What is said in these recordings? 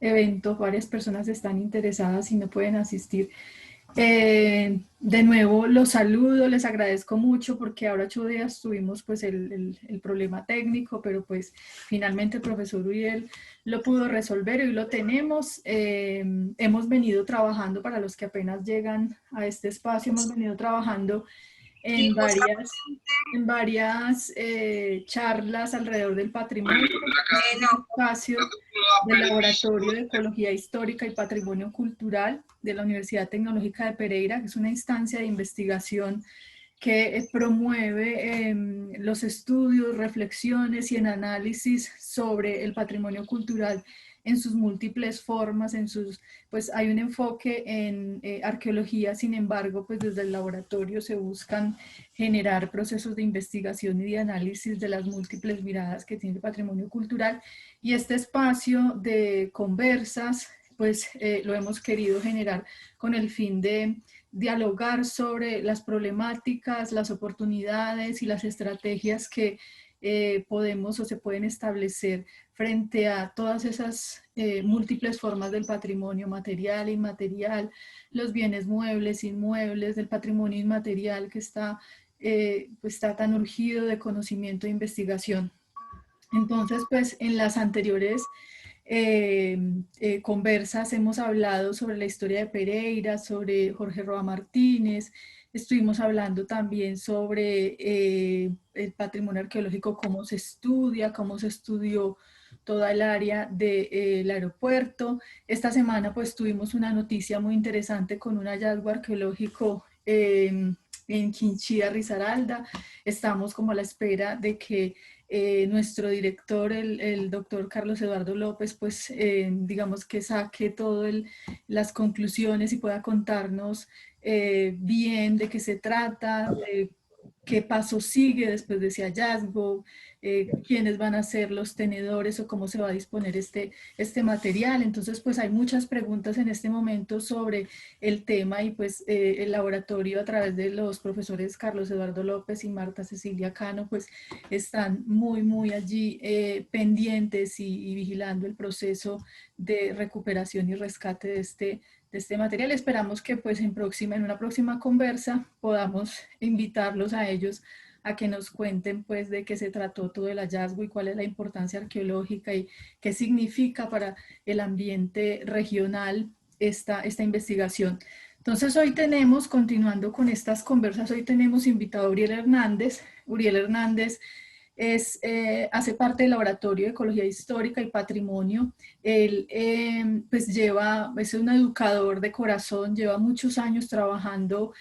evento, varias personas están interesadas y no pueden asistir. De nuevo los saludo, les agradezco mucho porque ahora 8 días tuvimos pues el problema técnico, pero pues finalmente el profesor Uriel lo pudo resolver y hoy lo tenemos. Hemos venido trabajando, para los que apenas llegan a este espacio, hemos venido trabajando en varias charlas alrededor del patrimonio. Este es un espacio del Laboratorio de Ecología Histórica y Patrimonio Cultural de la Universidad Tecnológica de Pereira, que es una instancia de investigación que promueve los estudios, reflexiones y el análisis sobre el patrimonio cultural en sus múltiples formas, pues hay un enfoque en arqueología. Sin embargo, pues desde el laboratorio se buscan generar procesos de investigación y de análisis de las múltiples miradas que tiene el patrimonio cultural, y este espacio de conversas pues lo hemos querido generar con el fin de dialogar sobre las problemáticas, las oportunidades y las estrategias que podemos o se pueden establecer frente a todas esas múltiples formas del patrimonio material e inmaterial, los bienes muebles, inmuebles, del patrimonio inmaterial que pues está tan urgido de conocimiento e investigación. Entonces, pues en las anteriores conversas hemos hablado sobre la historia de Pereira, sobre Jorge Roa Martínez, estuvimos hablando también sobre el patrimonio arqueológico, cómo se estudió toda el área del aeropuerto. Esta semana pues tuvimos una noticia muy interesante con un hallazgo arqueológico en Chinchilla, Risaralda. Estamos como a la espera de que nuestro director, el doctor Carlos Eduardo López, pues digamos que saque todas las conclusiones y pueda contarnos bien de qué se trata, de qué paso sigue después de ese hallazgo, quiénes van a ser los tenedores o cómo se va a disponer este material. Entonces, pues hay muchas preguntas en este momento sobre el tema, y pues el laboratorio, a través de los profesores Carlos Eduardo López y Marta Cecilia Cano, pues están muy allí pendientes y vigilando el proceso de recuperación y rescate de este material. Esperamos que pues en una próxima conversa podamos invitarlos a ellos a que nos cuenten pues de qué se trató todo el hallazgo y cuál es la importancia arqueológica y qué significa para el ambiente regional esta investigación. Entonces hoy tenemos, continuando con estas conversas, hoy tenemos invitado a Uriel Hernández. Uriel Hernández hace parte del Laboratorio de Ecología Histórica y Patrimonio. Él pues es un educador de corazón, lleva muchos años trabajando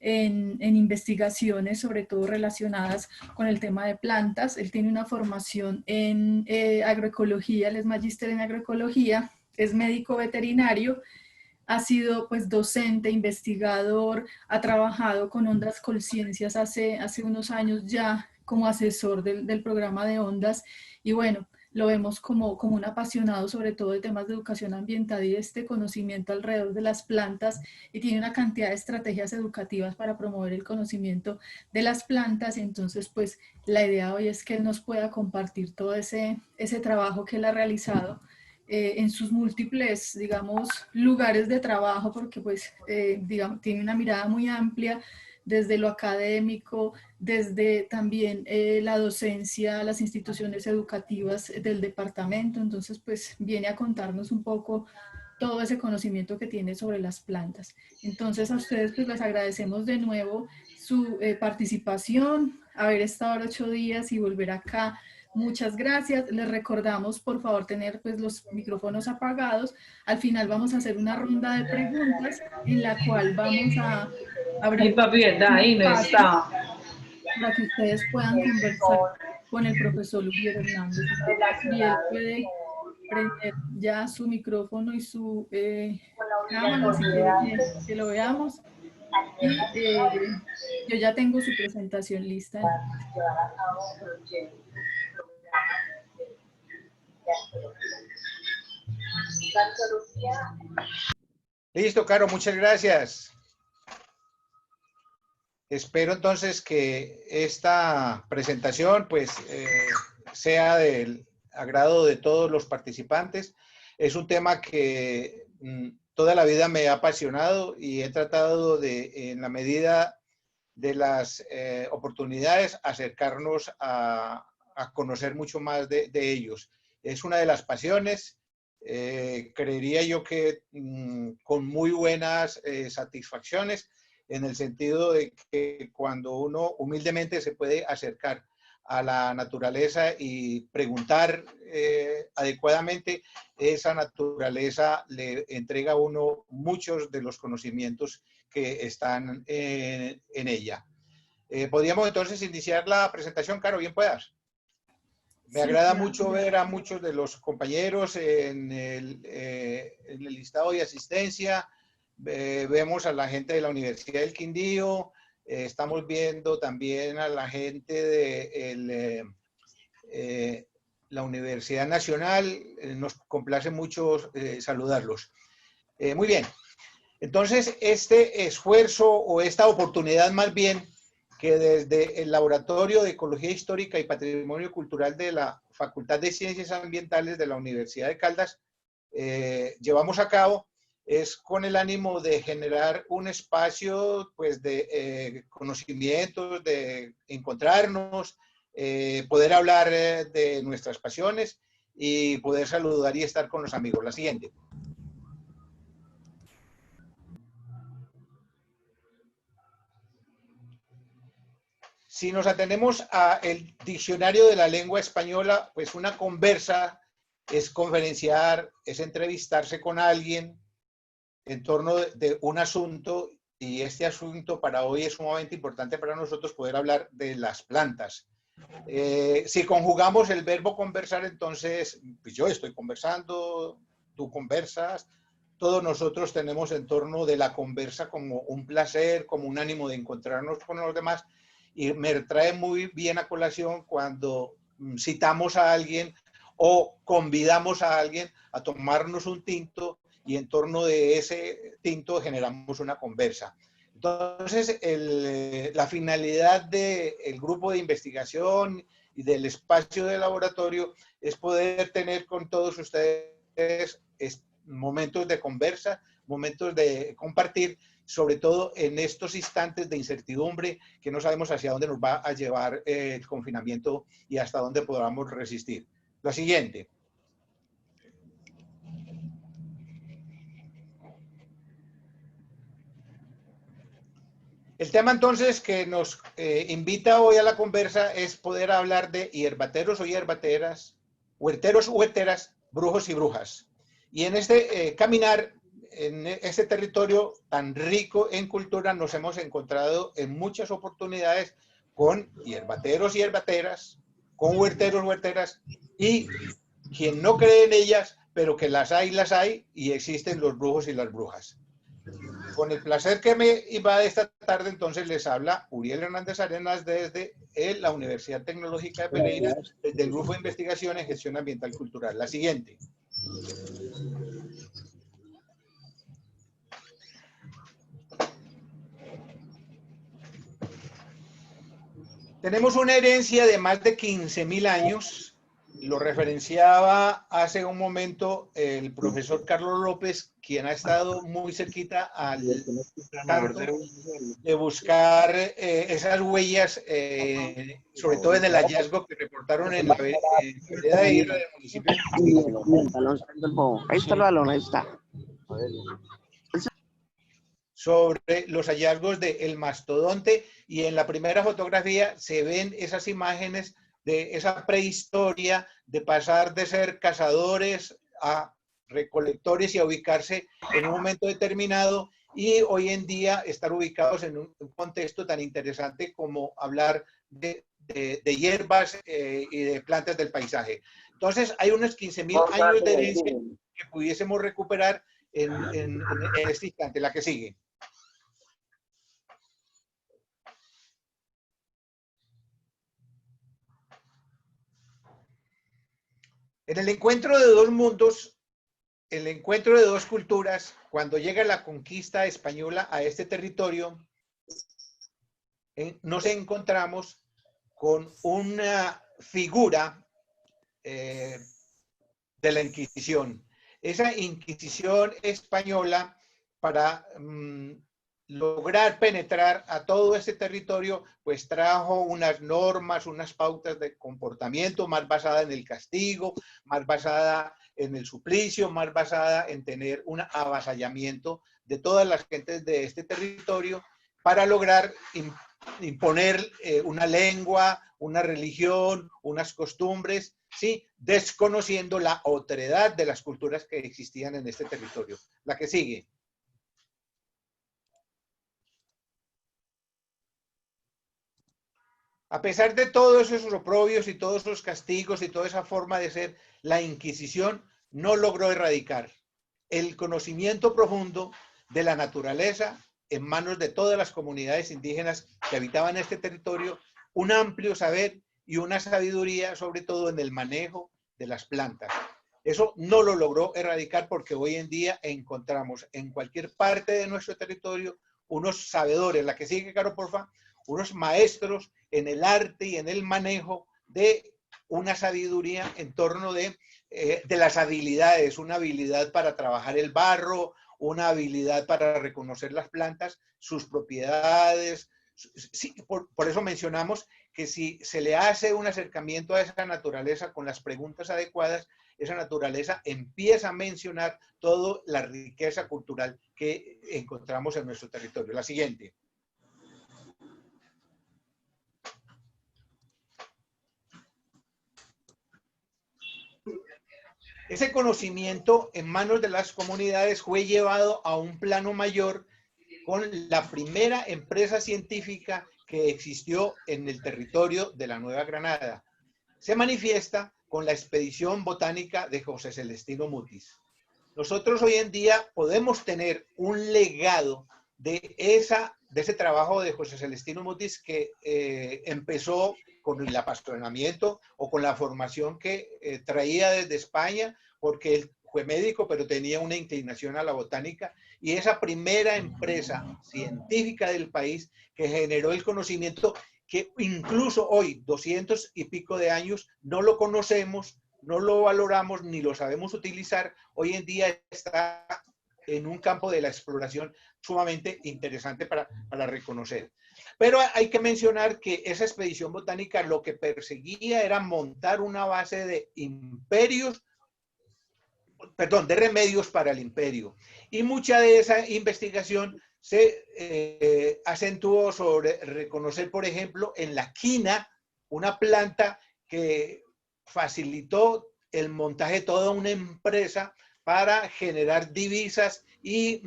en investigaciones, sobre todo relacionadas con el tema de plantas. Él tiene una formación en agroecología, él es magíster en agroecología, es médico veterinario, ha sido pues docente, investigador, ha trabajado con Ondas Conciencias hace unos años ya como asesor del programa de Ondas, y bueno, lo vemos como un apasionado sobre todo de temas de educación ambiental y de este conocimiento alrededor de las plantas, y tiene una cantidad de estrategias educativas para promover el conocimiento de las plantas. Entonces pues la idea hoy es que él nos pueda compartir todo ese trabajo que él ha realizado en sus múltiples, digamos, lugares de trabajo, porque pues, digamos, tiene una mirada muy amplia desde lo académico, desde también la docencia, las instituciones educativas del departamento. Entonces, pues viene a contarnos un poco todo ese conocimiento que tiene sobre las plantas. Entonces, a ustedes pues les agradecemos de nuevo su participación, haber estado 8 días y volver acá. Muchas gracias. Les recordamos, por favor, tener pues los micrófonos apagados. Al final vamos a hacer una ronda de preguntas en la cual vamos a Ay, abrir papi, ¿verdad? un Ahí no espacio está. para que ustedes puedan conversar con el profesor Uriel Hernández. Entonces, si él puede prender ya su micrófono y su cámara, si quiere que lo veamos. Y yo ya tengo su presentación lista. Listo, Caro, muchas gracias. Espero entonces que esta presentación pues sea del agrado de todos los participantes. Es un tema que toda la vida me ha apasionado y he tratado de, en la medida de las oportunidades, acercarnos a conocer mucho más de ellos. Es una de las pasiones, creería yo que con muy buenas satisfacciones, en el sentido de que cuando uno humildemente se puede acercar a la naturaleza y preguntar adecuadamente, esa naturaleza le entrega a uno muchos de los conocimientos que están en ella. Podríamos entonces iniciar la presentación, Caro, bien puedas. Me Sí, agrada claro, mucho ver a muchos de los compañeros en el listado de asistencia. Vemos a la gente de la Universidad del Quindío. Estamos viendo también a la gente de la Universidad Nacional. Nos complace mucho saludarlos. Muy bien. Entonces, este esfuerzo o esta oportunidad más bien que desde el Laboratorio de Ecología Histórica y Patrimonio Cultural de la Facultad de Ciencias Ambientales de la Universidad de Caldas llevamos a cabo, es con el ánimo de generar un espacio pues, de conocimientos, de encontrarnos, poder hablar de nuestras pasiones y poder saludar y estar con los amigos. La siguiente. Si nos atenemos al diccionario de la lengua española, pues una conversa es conferenciar, es entrevistarse con alguien en torno de un asunto, y este asunto para hoy es sumamente importante para nosotros poder hablar de las plantas. Si conjugamos el verbo conversar, entonces pues yo estoy conversando, tú conversas, todos nosotros tenemos en torno de la conversa como un placer, como un ánimo de encontrarnos con los demás, y me trae muy bien a colación cuando citamos a alguien o convidamos a alguien a tomarnos un tinto y en torno de ese tinto generamos una conversa. Entonces, la finalidad del grupo de investigación y del espacio de laboratorio es poder tener con todos ustedes momentos de conversa, momentos de compartir, sobre todo en estos instantes de incertidumbre que no sabemos hacia dónde nos va a llevar el confinamiento y hasta dónde podamos resistir. La siguiente. El tema entonces que nos invita hoy a la conversa es poder hablar de hierbateros o hierbateras, huerteros o huerteras, brujos y brujas. Y en este caminar, en este territorio tan rico en cultura, nos hemos encontrado en muchas oportunidades con hierbateros y hierbateras, con huerteros, huerteras, y quien no cree en ellas, pero que las hay, y existen los brujos y las brujas. Con el placer que me invade esta tarde, entonces les habla Uriel Hernández Arenas desde la Universidad Tecnológica de Pereira, desde el Grupo de Investigación en Gestión Ambiental Cultural. La siguiente. Tenemos una herencia de más de 15.000 años. Lo referenciaba hace un momento el profesor Carlos López, quien ha estado muy cerquita al tanto de buscar esas huellas, sobre todo en el hallazgo que reportaron en la vereda de Hilo del municipio. Ahí está el balón, ahí está. Sobre los hallazgos del mastodonte, y en la primera fotografía se ven esas imágenes de esa prehistoria, de pasar de ser cazadores a recolectores y a ubicarse en un momento determinado, y hoy en día estar ubicados en un contexto tan interesante como hablar de hierbas y de plantas del paisaje. Entonces hay unos 15.000 años de herencia que pudiésemos recuperar en este instante. La que sigue. En el encuentro de dos mundos, el encuentro de dos culturas, cuando llega la conquista española a este territorio, nos encontramos con una figura de la Inquisición. esa Inquisición española para lograr penetrar a todo este territorio, pues trajo unas normas, unas pautas de comportamiento más basada en el castigo, más basada en el suplicio, más basada en tener un avasallamiento de todas las gentes de este territorio para lograr imponer una lengua, una religión, unas costumbres, ¿sí? Desconociendo la otredad de las culturas que existían en este territorio. La que sigue. A pesar de todos esos oprobios y todos esos castigos y toda esa forma de ser, la Inquisición no logró erradicar el conocimiento profundo de la naturaleza en manos de todas las comunidades indígenas que habitaban este territorio, un amplio saber y una sabiduría, sobre todo en el manejo de las plantas. Eso no lo logró erradicar porque hoy en día encontramos en cualquier parte de nuestro territorio unos sabedores, la que sigue, Caro, porfa, unos maestros en el arte y en el manejo de una sabiduría en torno de las habilidades, una habilidad para trabajar el barro, una habilidad para reconocer las plantas, sus propiedades. Sí, por eso mencionamos que si se le hace un acercamiento a esa naturaleza con las preguntas adecuadas, esa naturaleza empieza a mencionar toda la riqueza cultural que encontramos en nuestro territorio. La siguiente. Ese conocimiento en manos de las comunidades fue llevado a un plano mayor con la primera empresa científica que existió en el territorio de la Nueva Granada. Se manifiesta con la expedición botánica de José Celestino Mutis. Nosotros hoy en día podemos tener un legado de ese trabajo de José Celestino Mutis que empezó con el apasionamiento o con la formación que traía desde España, porque él fue médico, pero tenía una inclinación a la botánica, y esa primera empresa científica del país que generó el conocimiento que incluso hoy, 200 y pico de años, no lo conocemos, no lo valoramos ni lo sabemos utilizar. Hoy en día está en un campo de la exploración sumamente interesante para reconocer. Pero hay que mencionar que esa expedición botánica lo que perseguía era montar una base de imperios, perdón, de remedios para el imperio. Y mucha de esa investigación se acentuó sobre reconocer, por ejemplo, en la quina, una planta que facilitó el montaje de toda una empresa para generar divisas y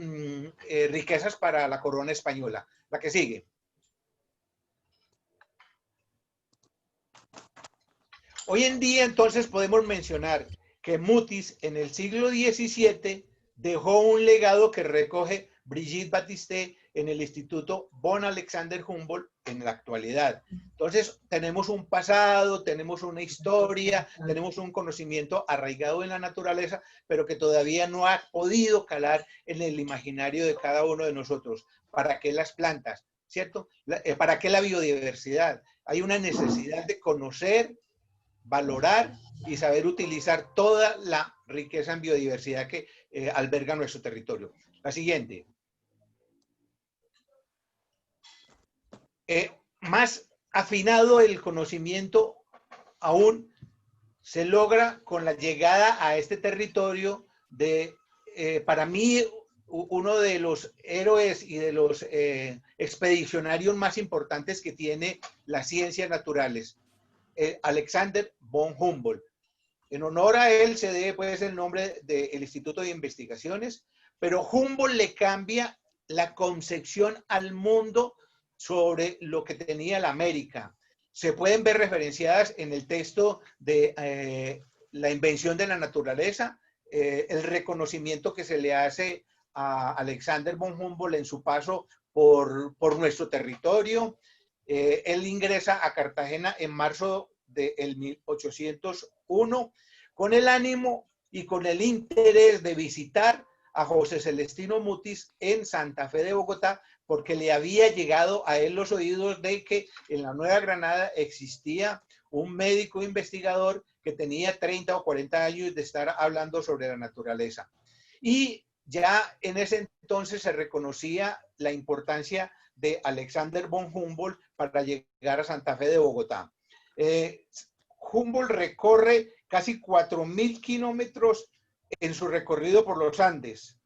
riquezas para la corona española. La que sigue. Hoy en día, entonces, podemos mencionar que Mutis en el siglo XVII dejó un legado que recoge Brigitte Batiste en el Instituto von Alexander Humboldt en la actualidad. Entonces, tenemos un pasado, tenemos una historia, tenemos un conocimiento arraigado en la naturaleza, pero que todavía no ha podido calar en el imaginario de cada uno de nosotros. ¿Para qué las plantas? ¿Cierto? ¿Para qué la biodiversidad? Hay una necesidad de conocer, valorar y saber utilizar toda la riqueza en biodiversidad que alberga nuestro territorio. La siguiente. Más afinado el conocimiento aún se logra con la llegada a este territorio de, para mí, uno de los héroes y de los expedicionarios más importantes que tiene las ciencias naturales, Alexander von Humboldt. En honor a él se debe pues el nombre del Instituto de Investigaciones, pero Humboldt le cambia la concepción al mundo sobre lo que tenía la América. Se pueden ver referenciadas en el texto de La invención de la naturaleza, el reconocimiento que se le hace a Alexander von Humboldt en su paso por nuestro territorio. Él ingresa a Cartagena en marzo del 1801 con el ánimo y con el interés de visitar a José Celestino Mutis en Santa Fe de Bogotá, porque le había llegado a él los oídos de que en la Nueva Granada existía un médico investigador que tenía 30 o 40 años de estar hablando sobre la naturaleza. Y ya en ese entonces se reconocía la importancia de Alexander von Humboldt para llegar a Santa Fe de Bogotá. Humboldt recorre casi 4.000 kilómetros en su recorrido por los Andes.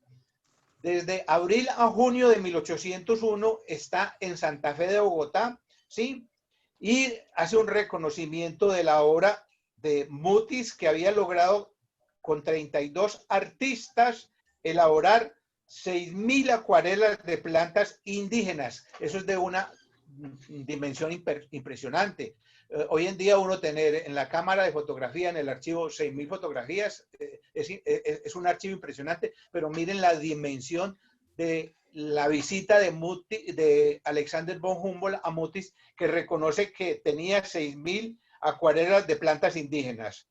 Desde abril a junio de 1801 está en Santa Fe de Bogotá, ¿sí? Y hace un reconocimiento de la obra de Mutis, que había logrado con 32 artistas elaborar 6.000 acuarelas de plantas indígenas. Eso es de una dimensión impresionante. Hoy en día uno tener en la cámara de fotografía, en el archivo, 6.000 fotografías, es un archivo impresionante, pero miren la dimensión de la visita de Alexander von Humboldt a Mutis, que reconoce que tenía 6.000 acuarelas de plantas indígenas.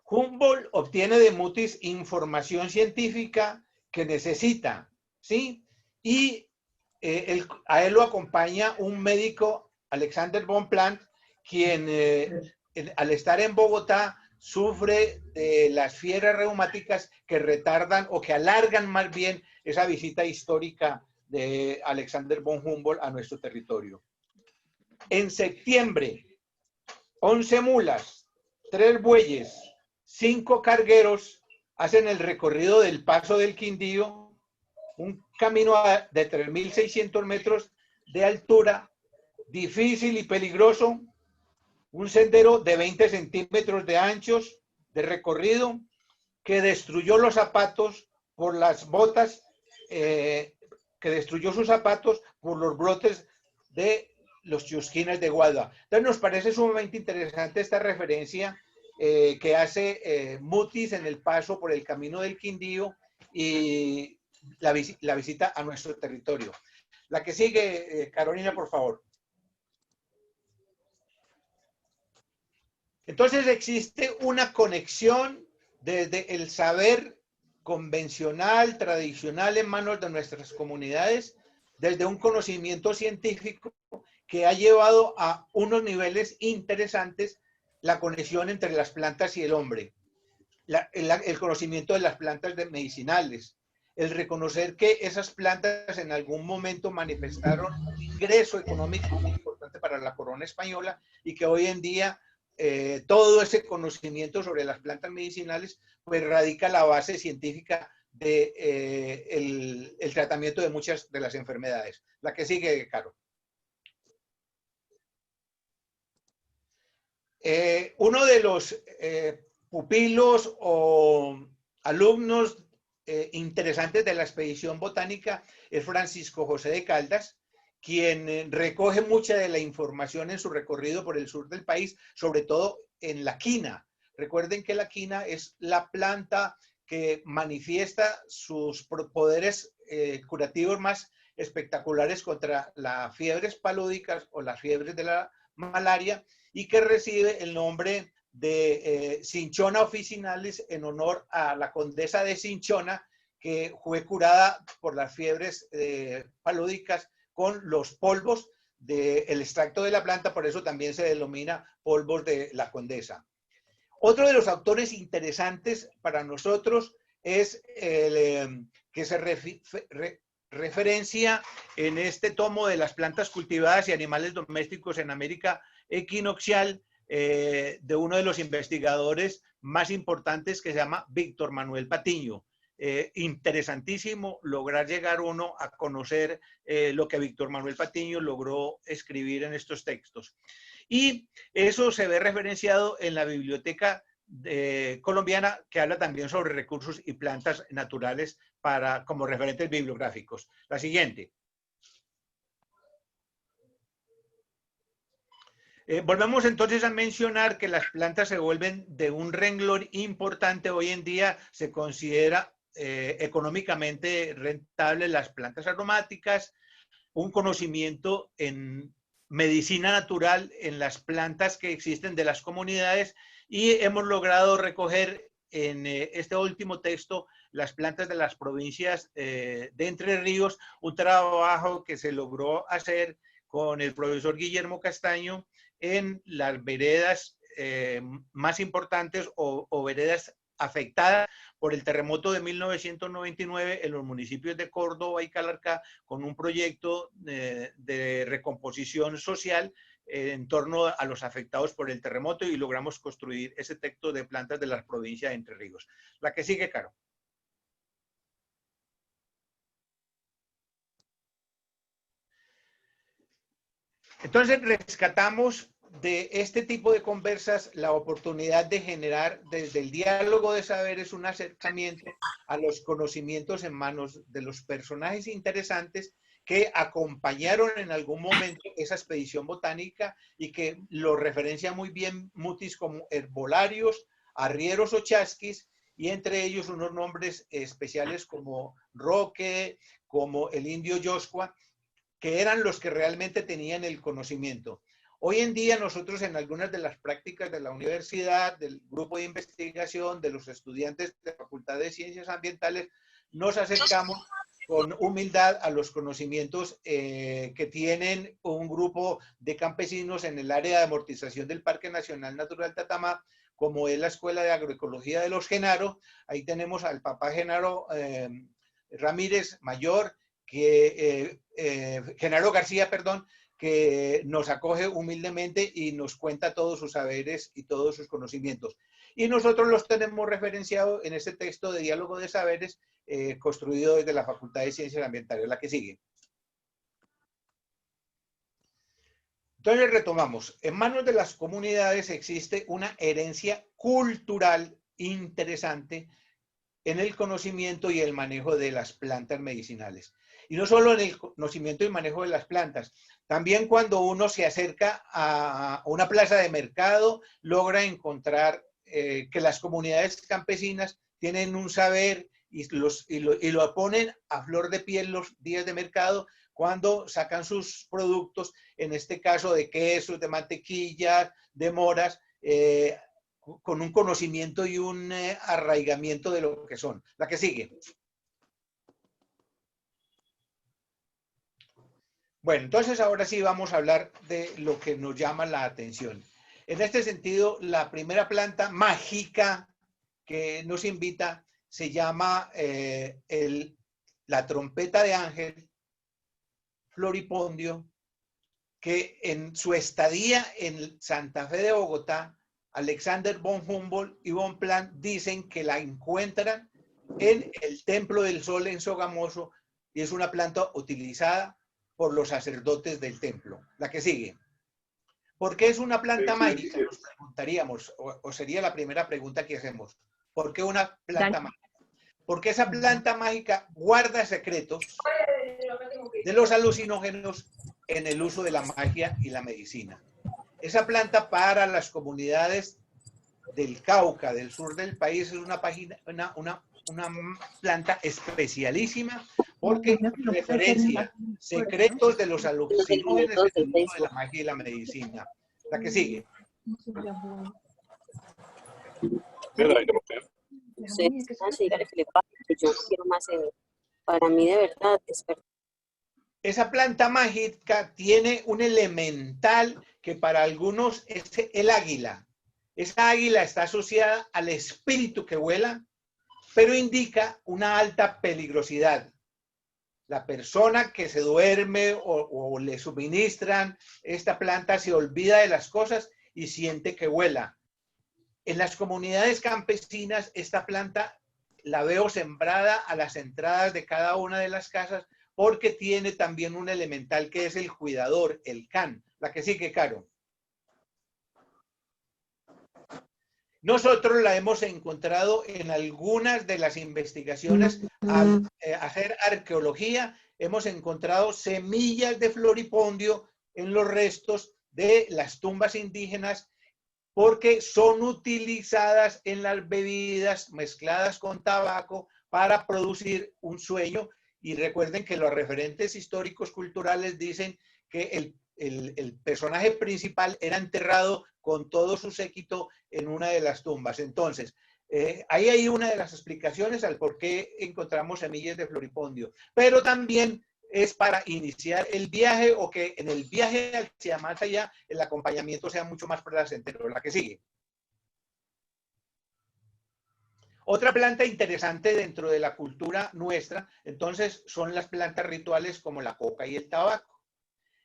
Humboldt obtiene de Mutis información científica que necesita, ¿sí? Y a él lo acompaña un médico, Alexander von Plant, quien al estar en Bogotá sufre de las fiebres reumáticas que retardan o que alargan más bien esa visita histórica de Alexander von Humboldt a nuestro territorio. En septiembre, 11 mulas, 3 bueyes, 5 cargueros hacen el recorrido del Paso del Quindío, un camino de 3.600 metros de altura, difícil y peligroso, un sendero de 20 centímetros de anchos de recorrido que destruyó los zapatos por las botas, que destruyó sus zapatos por los brotes de los chusquines de Guadua. Entonces nos parece sumamente interesante esta referencia que hace Mutis en el paso por el camino del Quindío y la visita a nuestro territorio. La que sigue, Carolina, por favor. Entonces existe una conexión desde el saber convencional, tradicional en manos de nuestras comunidades, desde un conocimiento científico que ha llevado a unos niveles interesantes la conexión entre las plantas y el hombre, el conocimiento de las plantas medicinales, el reconocer que esas plantas en algún momento manifestaron un ingreso económico muy importante para la corona española y que hoy en día todo ese conocimiento sobre las plantas medicinales pues radica la base científica de el tratamiento de muchas de las enfermedades. La que sigue, Caro. Uno de los pupilos o alumnos interesantes de la expedición botánica es Francisco José de Caldas, quien recoge mucha de la información en su recorrido por el sur del país, sobre todo en la quina. Recuerden que la quina es la planta que manifiesta sus poderes curativos más espectaculares contra las fiebres palúdicas o las fiebres de la malaria, y que recibe el nombre de Cinchona officinalis en honor a la condesa de Cinchona, que fue curada por las fiebres palúdicas con los polvos del extracto de la planta, por eso también se denomina polvos de la condesa. Otro de los autores interesantes para nosotros es el que se referencia en este tomo de las plantas cultivadas y animales domésticos en América equinoccial, de uno de los investigadores más importantes que se llama Víctor Manuel Patiño. Interesantísimo lograr llegar uno a conocer lo que Víctor Manuel Patiño logró escribir en estos textos. Y eso se ve referenciado en la biblioteca colombiana, que habla también sobre recursos y plantas naturales como referentes bibliográficos. La siguiente. Volvemos entonces a mencionar que las plantas se vuelven de un renglón importante. Hoy en día se considera económicamente rentable las plantas aromáticas, un conocimiento en medicina natural en las plantas que existen de las comunidades, y hemos logrado recoger en este último texto las plantas de las provincias de Entre Ríos, un trabajo que se logró hacer con el profesor Guillermo Castaño en las veredas más importantes o veredas afectadas por el terremoto de 1999 en los municipios de Córdoba y Calarcá, con un proyecto de recomposición social en torno a los afectados por el terremoto, y logramos construir ese texto de plantas de la provincia de Entre Ríos. La que sigue, Caro. Entonces rescatamos de este tipo de conversas la oportunidad de generar desde el diálogo de saberes un acercamiento a los conocimientos en manos de los personajes interesantes que acompañaron en algún momento esa expedición botánica y que lo referencia muy bien Mutis como herbolarios, arrieros o chasquis, y entre ellos unos nombres especiales como Roque, como el indio Yoshua, que eran los que realmente tenían el conocimiento. Hoy en día nosotros en algunas de las prácticas de la universidad, del grupo de investigación, de los estudiantes de la Facultad de Ciencias Ambientales, nos acercamos con humildad a los conocimientos que tienen un grupo de campesinos en el área de amortización del Parque Nacional Natural Tatamá, como es la Escuela de Agroecología de los Genaro. Ahí tenemos al papá Genaro Ramírez Mayor, Genaro García, perdón, que nos acoge humildemente y nos cuenta todos sus saberes y todos sus conocimientos. Y nosotros los tenemos referenciados en este texto de diálogo de saberes construido desde la Facultad de Ciencias Ambientales, la que sigue. Entonces retomamos. En manos de las comunidades existe una herencia cultural interesante en el conocimiento y el manejo de las plantas medicinales. Y no solo en el conocimiento y manejo de las plantas, también cuando uno se acerca a una plaza de mercado, logra encontrar que las comunidades campesinas tienen un saber y lo ponen a flor de piel los días de mercado cuando sacan sus productos, en este caso de quesos, de mantequilla, de moras, con un conocimiento y un arraigamiento de lo que son. La que sigue. Bueno, entonces ahora sí vamos a hablar de lo que nos llama la atención. En este sentido, la primera planta mágica que nos invita se llama la trompeta de ángel, floripondio, que en su estadía en Santa Fe de Bogotá, Alexander von Humboldt y von Planck dicen que la encuentran en el Templo del Sol en Sogamoso, y es una planta utilizada por los sacerdotes del templo. La que sigue. ¿Por qué es una planta mágica? Nos preguntaríamos, o sería la primera pregunta que hacemos. ¿Por qué una planta mágica? Porque esa planta mágica guarda secretos de los alucinógenos en el uso de la magia y la medicina. Esa planta para las comunidades del Cauca, del sur del país, es una planta especialísima porque referencia secretos de los alucinógenos en el uso de la magia y la medicina. La que sigue. Para mí de verdad es verdad. Esa planta mágica tiene un elemental que para algunos es el águila. Esa águila está asociada al espíritu que vuela, pero indica una alta peligrosidad. La persona que se duerme o le suministran esta planta se olvida de las cosas y siente que vuela. En las comunidades campesinas, esta planta la veo sembrada a las entradas de cada una de las casas porque tiene también un elemental que es el cuidador, el can. La que sigue, Caro. Nosotros la hemos encontrado en algunas de las investigaciones. Al hacer arqueología, hemos encontrado semillas de floripondio en los restos de las tumbas indígenas porque son utilizadas en las bebidas mezcladas con tabaco para producir un sueño. Y recuerden que los referentes históricos culturales dicen que el personaje principal era enterrado con todo su séquito en una de las tumbas. Entonces, ahí hay una de las explicaciones al por qué encontramos semillas de floripondio. Pero también es para iniciar el viaje o que en el viaje hacia más allá el acompañamiento sea mucho más placentero. La que sigue. Otra planta interesante dentro de la cultura nuestra, entonces, son las plantas rituales como la coca y el tabaco.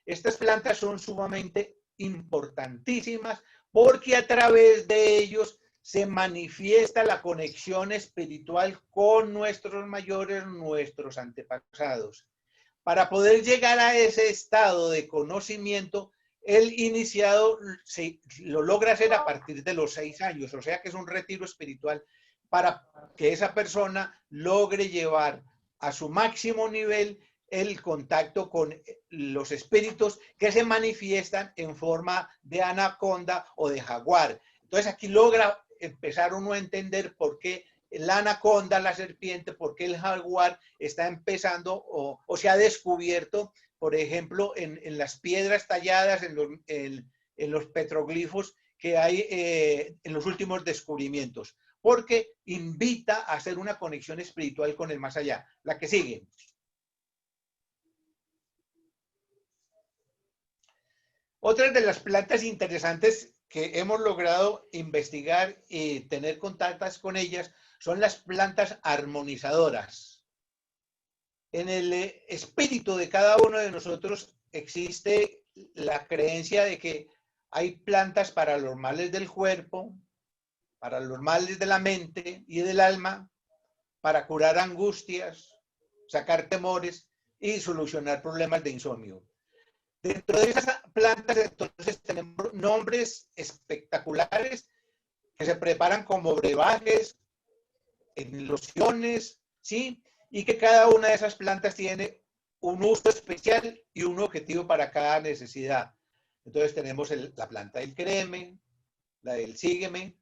Estas plantas son sumamente importantísimas porque a través de ellos se manifiesta la conexión espiritual con nuestros mayores, nuestros antepasados. Para poder llegar a ese estado de conocimiento, el iniciado lo logra hacer a partir de los 6 años, o sea que es un retiro espiritual para que esa persona logre llevar a su máximo nivel el contacto con los espíritus que se manifiestan en forma de anaconda o de jaguar. Entonces aquí logra empezar uno a entender por qué la anaconda, la serpiente, por qué el jaguar está empezando o se ha descubierto, por ejemplo, en las piedras talladas, en los petroglifos que hay en los últimos descubrimientos, porque invita a hacer una conexión espiritual con el más allá. La que sigue. Otras de las plantas interesantes que hemos logrado investigar y tener contactos con ellas son las plantas armonizadoras. En el espíritu de cada uno de nosotros existe la creencia de que hay plantas para los males del cuerpo, para los males de la mente y del alma, para curar angustias, sacar temores y solucionar problemas de insomnio. Dentro de esas plantas, entonces, tenemos nombres espectaculares que se preparan como brebajes, en lociones, ¿sí? Y que cada una de esas plantas tiene un uso especial y un objetivo para cada necesidad. Entonces tenemos la planta del créeme, la del sígueme,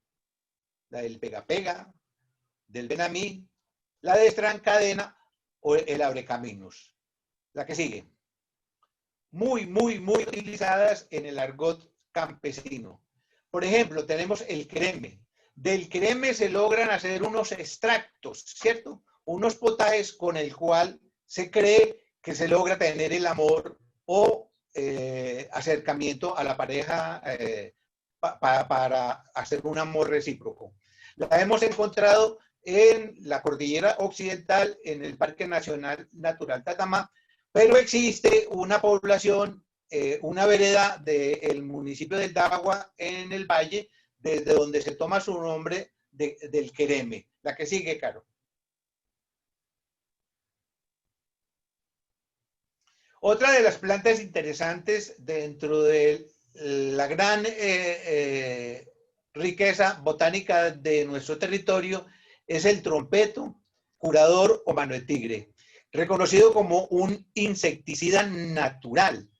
la del pega-pega, del ven a mí, la de desencadena o el abrecaminos. La que sigue. Muy utilizadas en el argot campesino. Por ejemplo, tenemos el creme. Del creme se logran hacer unos extractos, ¿cierto? Unos potajes con el cual se cree que se logra tener el amor o acercamiento a la pareja para hacer un amor recíproco. La hemos encontrado en la cordillera occidental, en el Parque Nacional Natural Tatamá, pero existe una población, una vereda del municipio del Dagua en el valle, desde donde se toma su nombre del quereme. La que sigue, Caro. Otra de las plantas interesantes dentro de la gran riqueza botánica de nuestro territorio es el trompeto, curador o mano de tigre, reconocido como un insecticida natural.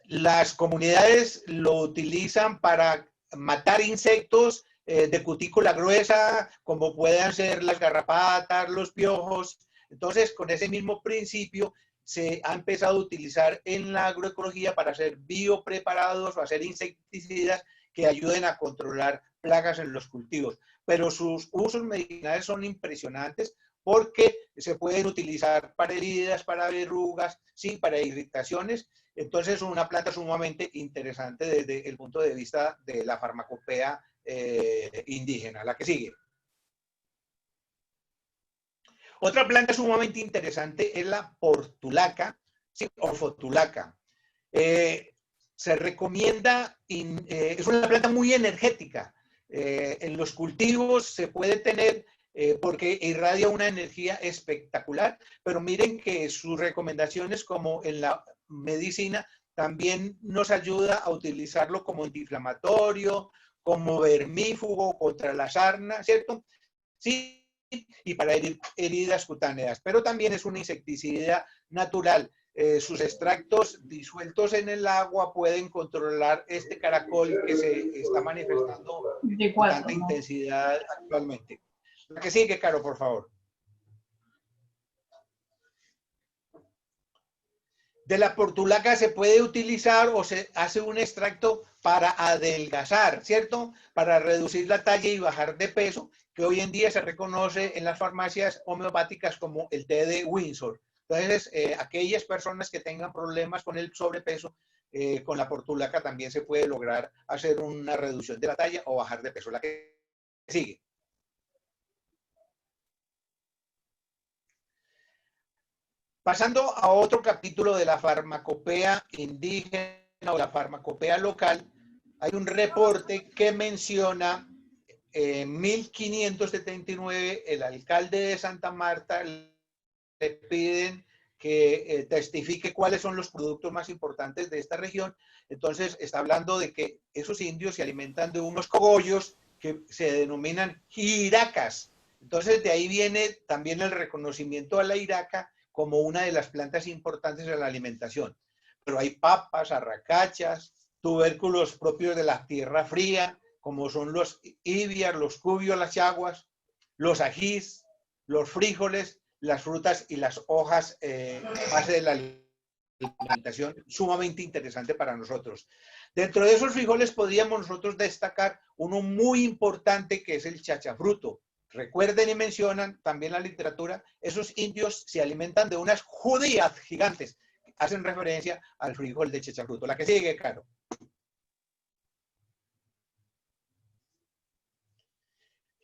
Las comunidades lo utilizan para matar insectos de cutícula gruesa, como puedan ser las garrapatas, los piojos. Entonces, con ese mismo principio, se ha empezado a utilizar en la agroecología para hacer biopreparados o hacer insecticidas que ayuden a controlar plagas en los cultivos. Pero sus usos medicinales son impresionantes porque se pueden utilizar para heridas, para verrugas, sí, para irritaciones. Entonces es una planta sumamente interesante desde el punto de vista de la farmacopea indígena. La que sigue. Otra planta sumamente interesante es la portulaca, ¿sí? O fotulaca. Se recomienda, es una planta muy energética. En los cultivos se puede tener porque irradia una energía espectacular, pero miren que sus recomendaciones, como en la medicina, también nos ayuda a utilizarlo como antiinflamatorio, como vermífugo contra la sarna, ¿cierto? Sí, y para heridas cutáneas, pero también es un insecticida natural. Sus extractos disueltos en el agua pueden controlar este caracol que se está manifestando con tanta intensidad actualmente. La que sigue, Caro, por favor. De la portulaca se puede utilizar o se hace un extracto para adelgazar, ¿cierto? Para reducir la talla y bajar de peso, que hoy en día se reconoce en las farmacias homeopáticas como el té de Windsor. Entonces, aquellas personas que tengan problemas con el sobrepeso, con la portulaca también se puede lograr hacer una reducción de la talla o bajar de peso. La que sigue. Pasando a otro capítulo de la farmacopea indígena o la farmacopea local, hay un reporte que menciona en 1579 el alcalde de Santa Marta le piden que testifique cuáles son los productos más importantes de esta región. Entonces está hablando de que esos indios se alimentan de unos cogollos que se denominan jiracas. Entonces de ahí viene también el reconocimiento a la jiraca como una de las plantas importantes de la alimentación. Pero hay papas, arracachas, tubérculos propios de la tierra fría, como son los ibias, los cubios, las yaguas, los ajís, los frijoles, las frutas y las hojas base de la alimentación, sumamente interesante para nosotros. Dentro de esos frijoles podríamos nosotros destacar uno muy importante que es el chachafruto. Recuerden y mencionan también la literatura, esos indios se alimentan de unas judías gigantes, hacen referencia al frijol de chachafruto. La que sigue, Caro.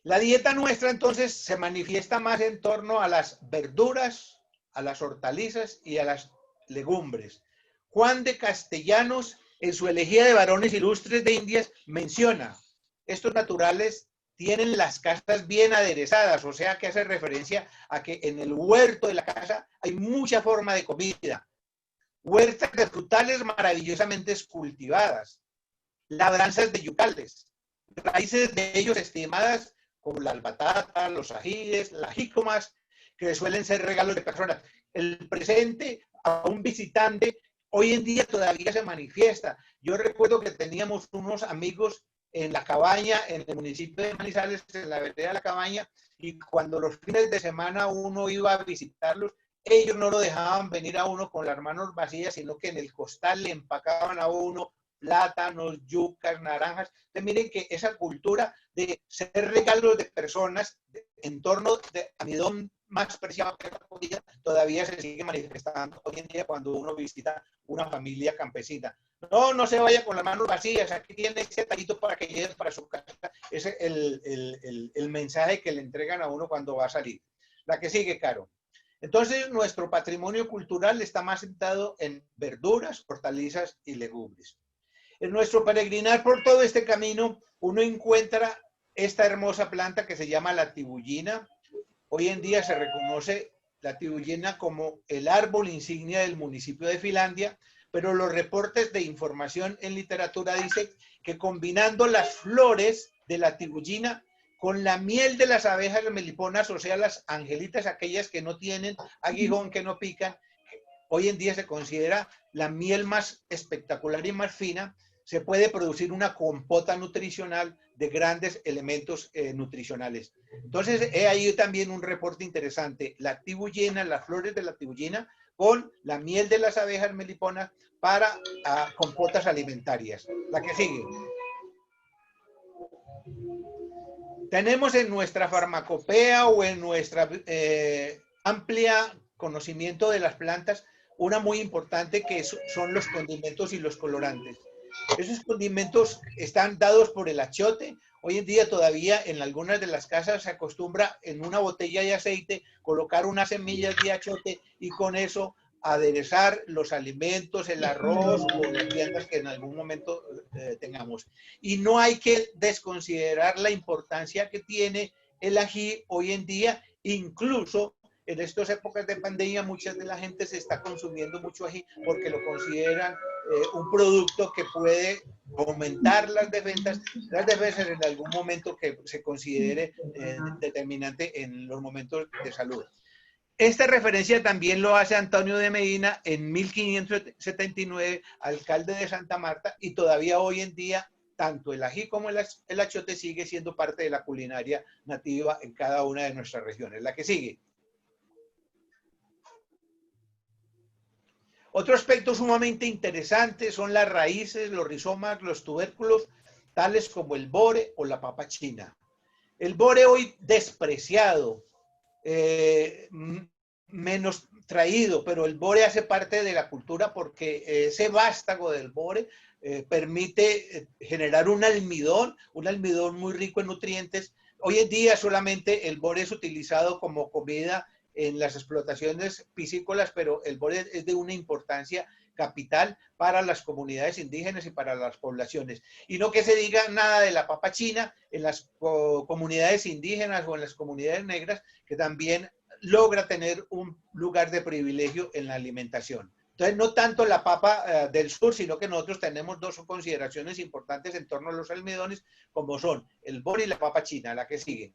La dieta nuestra entonces se manifiesta más en torno a las verduras, a las hortalizas y a las legumbres. Juan de Castellanos, en su elegía de varones ilustres de Indias, menciona, estos naturales tienen las casas bien aderezadas, o sea que hace referencia a que en el huerto de la casa hay mucha forma de comida. Huertas de frutales maravillosamente cultivadas, labranzas de yucales, raíces de ellos estimadas como las batatas, los ajíes, las jícomas, que suelen ser regalos de personas. El presente a un visitante hoy en día todavía se manifiesta. Yo recuerdo que teníamos unos amigos en la cabaña, en el municipio de Manizales, en la vereda de la cabaña, y cuando los fines de semana uno iba a visitarlos, ellos no lo dejaban venir a uno con las manos vacías, sino que en el costal le empacaban a uno plátanos, yucas, naranjas. Entonces miren que esa cultura de ser regalos de personas en torno a mi don más preciado que la comida todavía se sigue manifestando hoy en día cuando uno visita una familia campesina. No, no se vaya con las manos vacías, aquí tiene ese tallito para que lleve para su casa. Ese es el mensaje que le entregan a uno cuando va a salir. La que sigue, Caro. Entonces, nuestro patrimonio cultural está más sentado en verduras, hortalizas y legumbres. En nuestro peregrinar por todo este camino, uno encuentra esta hermosa planta que se llama la tibullina. Hoy en día se reconoce la tibullina como el árbol insignia del municipio de Finlandia, pero los reportes de información en literatura dicen que combinando las flores de la tibullina con la miel de las abejas meliponas, o sea, las angelitas, aquellas que no tienen aguijón, que no pican, hoy en día se considera la miel más espectacular y más fina. Se puede producir una compota nutricional de grandes elementos nutricionales. Entonces, he ahí también un reporte interesante. La tibullina, las flores de la tibullina con la miel de las abejas meliponas para compotas alimentarias. La que sigue. Tenemos en nuestra farmacopea o en nuestra amplia conocimiento de las plantas una muy importante que son los condimentos y los colorantes. Esos condimentos están dados por el achiote. Hoy en día todavía en algunas de las casas se acostumbra en una botella de aceite colocar unas semillas de achiote y con eso aderezar los alimentos, el arroz o las viandas que en algún momento tengamos. Y no hay que desconsiderar la importancia que tiene el ají hoy en día, incluso en estas épocas de pandemia, mucha de la gente se está consumiendo mucho ají porque lo consideran un producto que puede aumentar las defensas en algún momento que se considere determinante en los momentos de salud. Esta referencia también lo hace Antonio de Medina en 1579, alcalde de Santa Marta, y todavía hoy en día tanto el ají como el achiote sigue siendo parte de la culinaria nativa en cada una de nuestras regiones. La que sigue. Otro aspecto sumamente interesante son las raíces, los rizomas, los tubérculos, tales como el bore o la papa china. El bore hoy despreciado. menos traído, pero el bore hace parte de la cultura porque ese vástago del bore permite generar un almidón muy rico en nutrientes. Hoy en día solamente el bore es utilizado como comida en las explotaciones piscícolas, pero el bore es de una importancia capital para las comunidades indígenas y para las poblaciones. Y no que se diga nada de la papa china en las comunidades indígenas o en las comunidades negras, que también logra tener un lugar de privilegio en la alimentación. Entonces, no tanto la papa del sur, sino que nosotros tenemos dos consideraciones importantes en torno a los almidones, como son el bore y la papa china, la que sigue.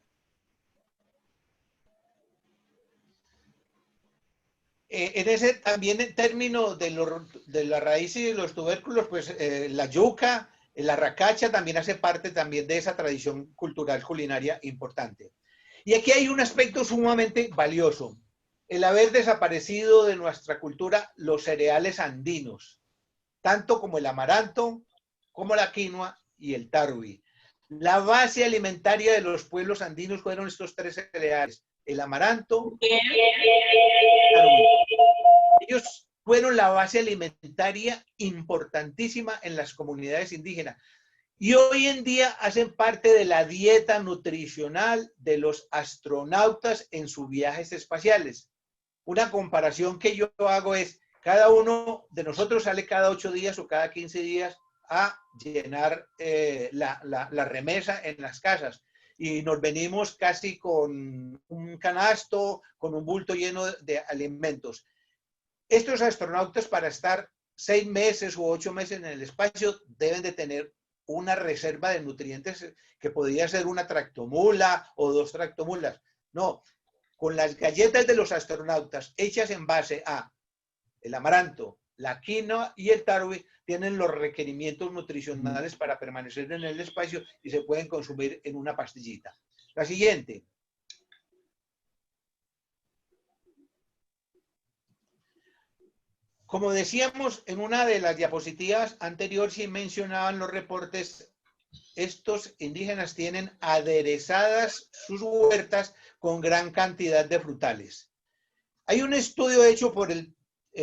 En ese también en términos de la raíz y de los tubérculos, pues la yuca, la racacha también hace parte también de esa tradición cultural culinaria importante. Y aquí hay un aspecto sumamente valioso, el haber desaparecido de nuestra cultura los cereales andinos, tanto como el amaranto, como la quinoa y el tarwi. La base alimentaria de los pueblos andinos fueron estos tres cereales, el amaranto, el tarwi. Ellos fueron la base alimentaria importantísima en las comunidades indígenas. Y hoy en día hacen parte de la dieta nutricional de los astronautas en sus viajes espaciales. Una comparación que yo hago es, cada uno de nosotros sale cada 8 días o cada 15 días a llenar la remesa en las casas. Y nos venimos casi con un canasto, con un bulto lleno de alimentos. Estos astronautas, para estar 6 meses u 8 meses en el espacio, deben de tener una reserva de nutrientes que podría ser una tractomula o 2 tractomulas. No, con las galletas de los astronautas hechas en base a el amaranto, la quinoa y el tarwi, tienen los requerimientos nutricionales para permanecer en el espacio y se pueden consumir en una pastillita. La siguiente. Como decíamos en una de las diapositivas anteriores, sí mencionaban los reportes, estos indígenas tienen aderezadas sus huertas con gran cantidad de frutales. Hay un estudio hecho por el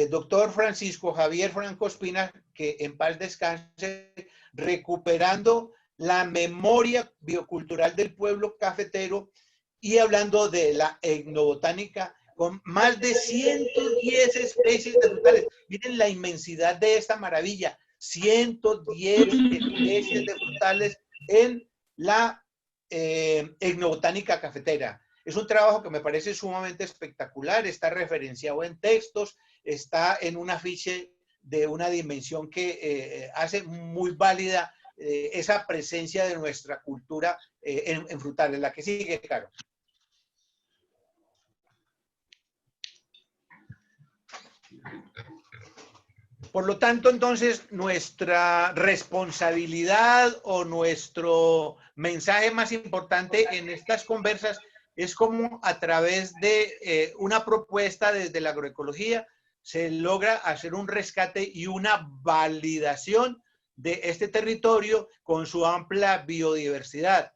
doctor Francisco Javier Franco Espina, que en paz descanse, recuperando la memoria biocultural del pueblo cafetero y hablando de la etnobotánica, con más de 110 especies de frutales. Miren la inmensidad de esta maravilla, 110 especies de frutales en la etnobotánica cafetera. Es un trabajo que me parece sumamente espectacular, está referenciado en textos, está en un afiche de una dimensión que hace muy válida esa presencia de nuestra cultura en frutales. La que sigue, Caro. Por lo tanto, entonces, nuestra responsabilidad o nuestro mensaje más importante en estas conversas es cómo a través de una propuesta desde la agroecología se logra hacer un rescate y una validación de este territorio con su amplia biodiversidad.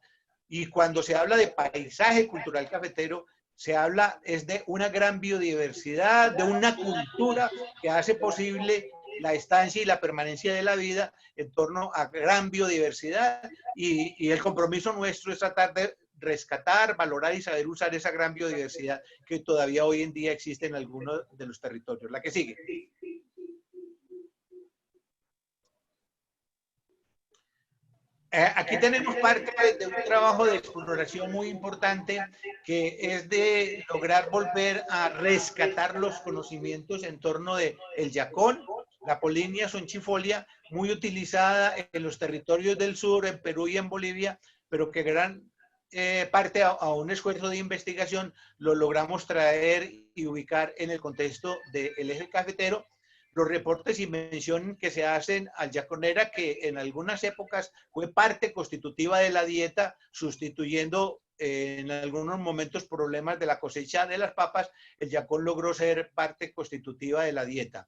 Y cuando se habla de paisaje cultural cafetero, se habla es de una gran biodiversidad, de una cultura que hace posible la estancia y la permanencia de la vida en torno a gran biodiversidad y el compromiso nuestro es tratar de rescatar, valorar y saber usar esa gran biodiversidad que todavía hoy en día existe en algunos de los territorios. La que sigue. Aquí tenemos parte de un trabajo de exploración muy importante que es de lograr volver a rescatar los conocimientos en torno de el yacón, la Polinia sonchifolia, muy utilizada en los territorios del sur, en Perú y en Bolivia, pero que gran parte a un esfuerzo de investigación lo logramos traer y ubicar en el contexto del eje cafetero. Los reportes y mención que se hacen al yaconera, que en algunas épocas fue parte constitutiva de la dieta, sustituyendo en algunos momentos problemas de la cosecha de las papas, el yacón logró ser parte constitutiva de la dieta.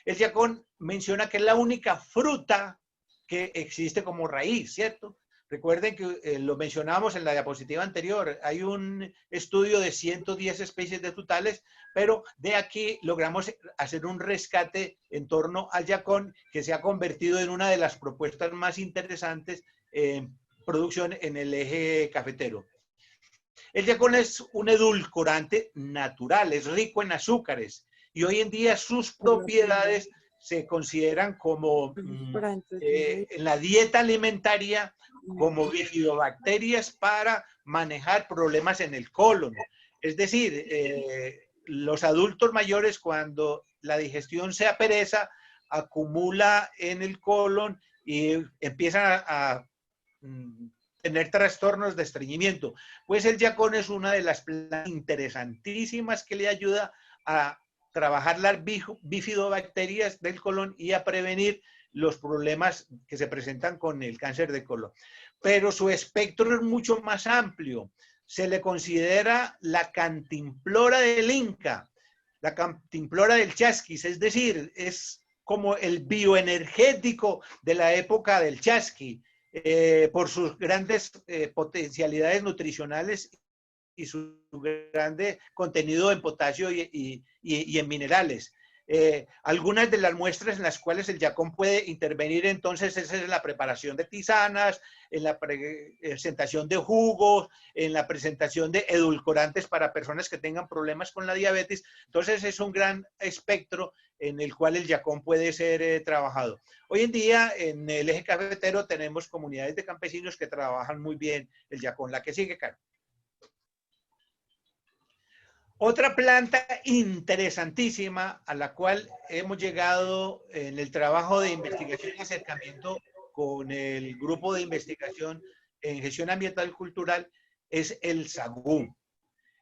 El yacón menciona que es la única fruta que existe como raíz, ¿cierto? Recuerden que lo mencionamos en la diapositiva anterior, hay un estudio de 110 especies de tutales, pero de aquí logramos hacer un rescate en torno al yacón, que se ha convertido en una de las propuestas más interesantes en producción en el eje cafetero. El yacón es un edulcorante natural, es rico en azúcares y hoy en día sus propiedades se consideran como en la dieta alimentaria como bifidobacterias para manejar problemas en el colon. Es decir, los adultos mayores, cuando la digestión se apereza, acumula en el colon y empiezan a tener trastornos de estreñimiento. Pues el yacón es una de las plantas interesantísimas que le ayuda a trabajar las bifidobacterias del colon y a prevenir los problemas que se presentan con el cáncer de colon. Pero su espectro es mucho más amplio. Se le considera la cantimplora del Inca, la cantimplora del Chasquis, es decir, es como el bioenergético de la época del Chasqui, por sus grandes potencialidades nutricionales y su grande contenido en potasio y en minerales. Algunas de las muestras en las cuales el yacón puede intervenir entonces es en la preparación de tisanas, en la presentación de jugos, en la presentación de edulcorantes para personas que tengan problemas con la diabetes. Entonces es un gran espectro en el cual el yacón puede ser trabajado. Hoy en día en el eje cafetero tenemos comunidades de campesinos que trabajan muy bien el yacón. La que sigue, Caro. Otra planta interesantísima a la cual hemos llegado en el trabajo de investigación y acercamiento con el grupo de investigación en gestión ambiental cultural es el sagú.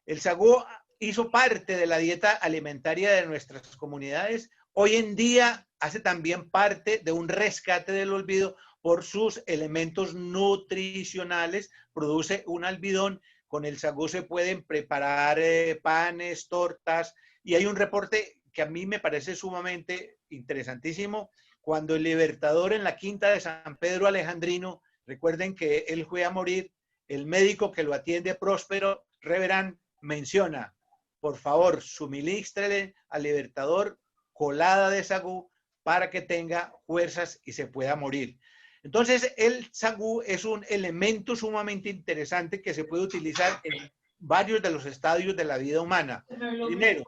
El sagú hizo parte de la dieta alimentaria de nuestras comunidades. Hoy en día hace también parte de un rescate del olvido por sus elementos nutricionales. Produce un almidón. Con el sagú se pueden preparar panes, tortas, y hay un reporte que a mí me parece sumamente interesantísimo. Cuando el Libertador en la quinta de San Pedro Alejandrino, recuerden que él fue a morir, el médico que lo atiende, Próspero Reverán, menciona, por favor, suministrele al Libertador colada de sagú para que tenga fuerzas y se pueda morir. Entonces, el sagú es un elemento sumamente interesante que se puede utilizar en varios de los estadios de la vida humana. Primero,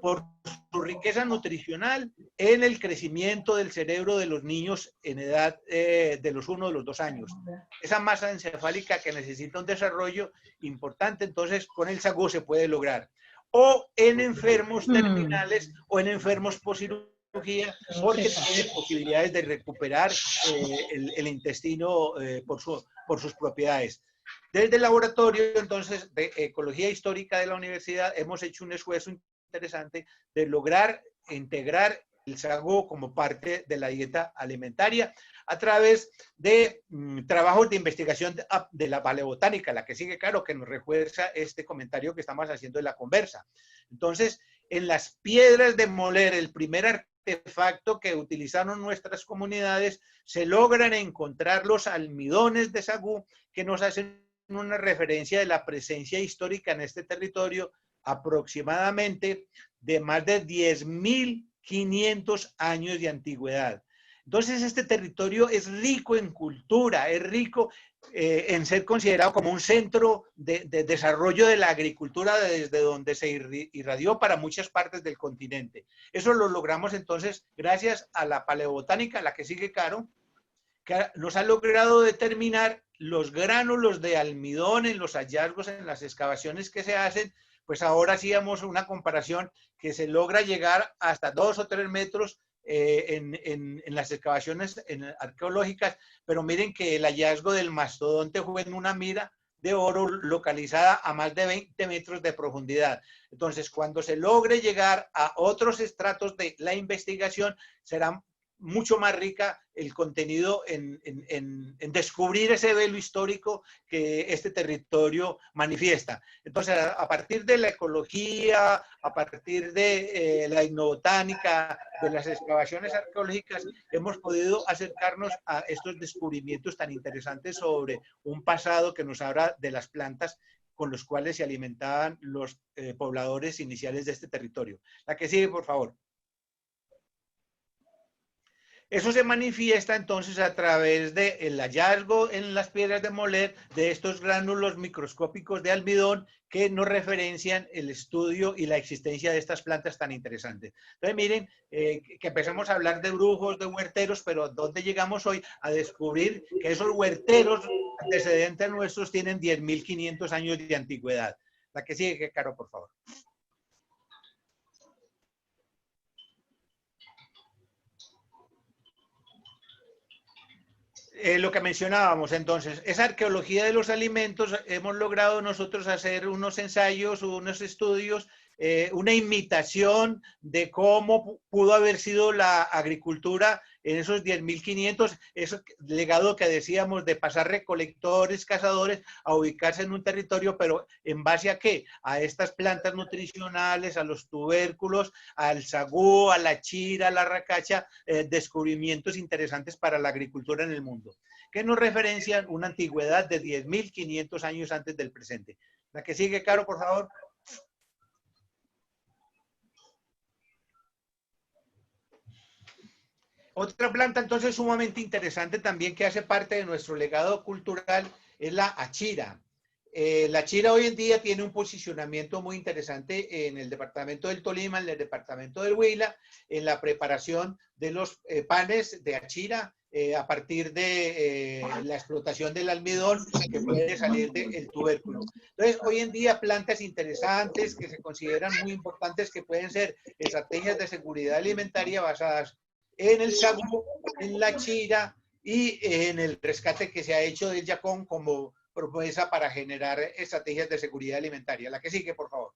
por su riqueza nutricional en el crecimiento del cerebro de los niños en edad de los 1 o los 2 años. Esa masa encefálica que necesita un desarrollo importante, entonces con el sagú se puede lograr. O en enfermos terminales o en enfermos posirúrgicos, porque tiene posibilidades de recuperar el intestino por sus propiedades. Desde el laboratorio, entonces, de Ecología Histórica de la Universidad, hemos hecho un esfuerzo interesante de lograr integrar el sagú como parte de la dieta alimentaria a través de trabajos de investigación de la paleobotánica, la que sigue, claro, que nos refuerza este comentario que estamos haciendo en la conversa. Entonces, en las piedras de moler, el primer artefacto que utilizaron nuestras comunidades, se logran encontrar los almidones de sagú que nos hacen una referencia de la presencia histórica en este territorio aproximadamente de más de 10.500 años de antigüedad. Entonces este territorio es rico en cultura, es rico en ser considerado como un centro de desarrollo de la agricultura desde donde se irradió para muchas partes del continente. Eso lo logramos entonces gracias a la paleobotánica, la que sigue, Caro, que nos ha logrado determinar los gránulos de almidón en los hallazgos, en las excavaciones que se hacen. Pues ahora hacíamos una comparación que se logra llegar hasta 2 o 3 metros en las excavaciones arqueológicas, pero miren que el hallazgo del mastodonte fue en una mina de oro localizada a más de 20 metros de profundidad. Entonces, cuando se logre llegar a otros estratos de la investigación, serán mucho más rica el contenido en descubrir ese velo histórico que este territorio manifiesta. Entonces, a partir de la ecología, a partir de la etnobotánica, de las excavaciones arqueológicas, hemos podido acercarnos a estos descubrimientos tan interesantes sobre un pasado que nos habla de las plantas con los cuales se alimentaban los pobladores iniciales de este territorio. La que sigue, por favor. Eso se manifiesta entonces a través del hallazgo en las piedras de moler de estos gránulos microscópicos de almidón que nos referencian el estudio y la existencia de estas plantas tan interesantes. Entonces miren que empezamos a hablar de brujos, de huerteros, pero ¿dónde llegamos hoy? A descubrir que esos huerteros antecedentes nuestros tienen 10.500 años de antigüedad. La que sigue, Caro, por favor. Lo que mencionábamos entonces, esa arqueología de los alimentos, hemos logrado nosotros hacer unos ensayos, unos estudios, una imitación de cómo pudo haber sido la agricultura en esos 10.500, ese legado que decíamos de pasar recolectores, cazadores, a ubicarse en un territorio, pero ¿en base a qué? A estas plantas nutricionales, a los tubérculos, al sagú, a la chira, a la racacha, descubrimientos interesantes para la agricultura en el mundo, que nos referencian una antigüedad de 10.500 años antes del presente. La que sigue, Caro, por favor. Otra planta entonces sumamente interesante también que hace parte de nuestro legado cultural es la achira. La achira hoy en día tiene un posicionamiento muy interesante en el departamento del Tolima, en el departamento del Huila, en la preparación de los panes de achira a partir de la explotación del almidón que puede salir del tubérculo. Entonces, hoy en día plantas interesantes que se consideran muy importantes que pueden ser estrategias de seguridad alimentaria basadas en el sagú, en la chira y en el rescate que se ha hecho del yacón como propuesta para generar estrategias de seguridad alimentaria. La que sigue, por favor.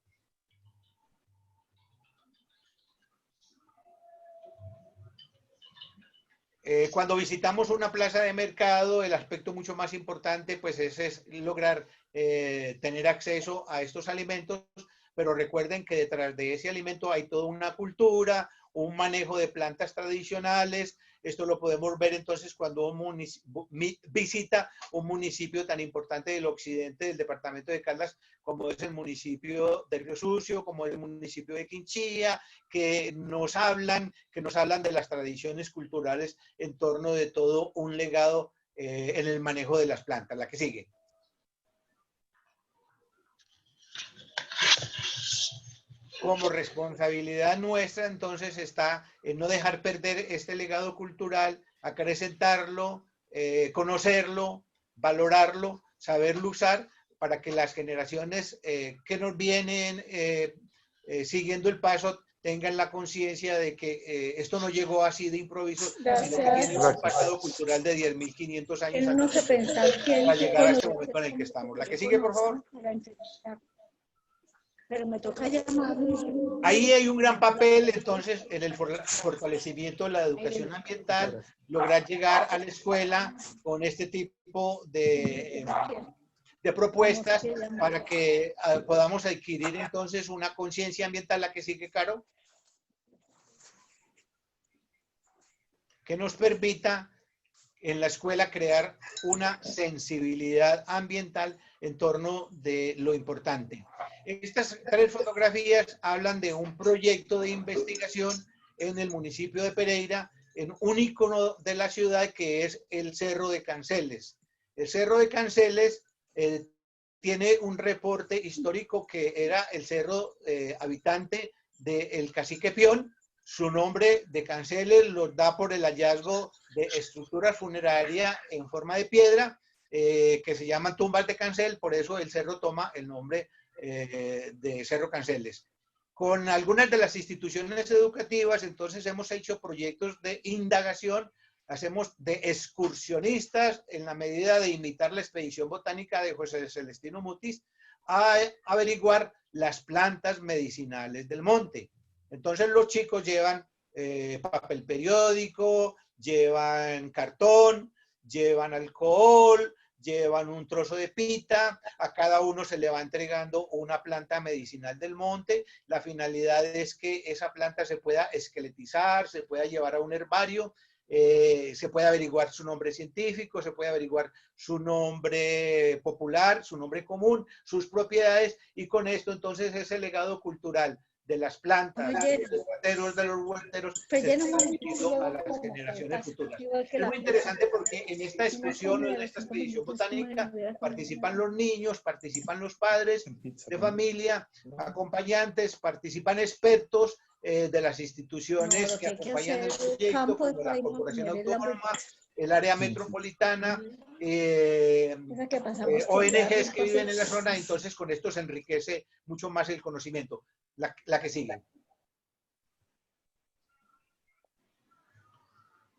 Cuando visitamos una plaza de mercado, el aspecto mucho más importante pues es lograr tener acceso a estos alimentos, pero recuerden que detrás de ese alimento hay toda una cultura, un manejo de plantas tradicionales. Esto lo podemos ver entonces cuando uno visita un municipio tan importante del occidente del departamento de Caldas, como es el municipio de Río Sucio, como es el municipio de Quinchía, que nos hablan de las tradiciones culturales en torno de todo un legado en el manejo de las plantas. La que sigue. Como responsabilidad nuestra, entonces, está en no dejar perder este legado cultural, acrecentarlo, conocerlo, valorarlo, saberlo usar, para que las generaciones que nos vienen siguiendo el paso tengan la conciencia de que esto no llegó así de improviso, sino que tiene un pasado cultural de 10.500 años antes para llegar a este momento en el que estamos. La que sigue, por favor. Pero me toca llamar. Ahí hay un gran papel, entonces, en el fortalecimiento de la educación ambiental, lograr llegar a la escuela con este tipo de propuestas para que podamos adquirir entonces una conciencia ambiental. La que sigue, Caro, que nos permita en la escuela crear una sensibilidad ambiental en torno de lo importante. Estas tres fotografías hablan de un proyecto de investigación en el municipio de Pereira, en un ícono de la ciudad que es el Cerro de Canceles. El Cerro de Canceles tiene un reporte histórico que era el cerro habitante del cacique Pión. Su nombre de Canceles lo da por el hallazgo de estructuras funerarias en forma de piedra que se llaman tumbas de Cancel, por eso el cerro toma el nombre de Cerro Canceles. Con algunas de las instituciones educativas, entonces hemos hecho proyectos de indagación, hacemos de excursionistas en la medida de imitar la expedición botánica de José Celestino Mutis a averiguar las plantas medicinales del monte. Entonces los chicos llevan papel periódico, llevan cartón, llevan alcohol, llevan un trozo de pita, a cada uno se le va entregando una planta medicinal del monte. La finalidad es que esa planta se pueda esqueletizar, se pueda llevar a un herbario, se puede averiguar su nombre científico, se puede averiguar su nombre popular, su nombre común, sus propiedades, y con esto entonces ese legado cultural de las plantas, de los herbateros, de los huerteros, se está transmitiendo a las generaciones futuras. Es muy interesante porque en esta excursión o en esta expedición botánica participan los niños, participan los padres de familia, acompañantes, participan expertos de las instituciones que acompañan el proyecto, como la Corporación Autónoma, el área metropolitana, ONGs que viven en la zona. Entonces con esto se enriquece mucho más el conocimiento. La que sigue.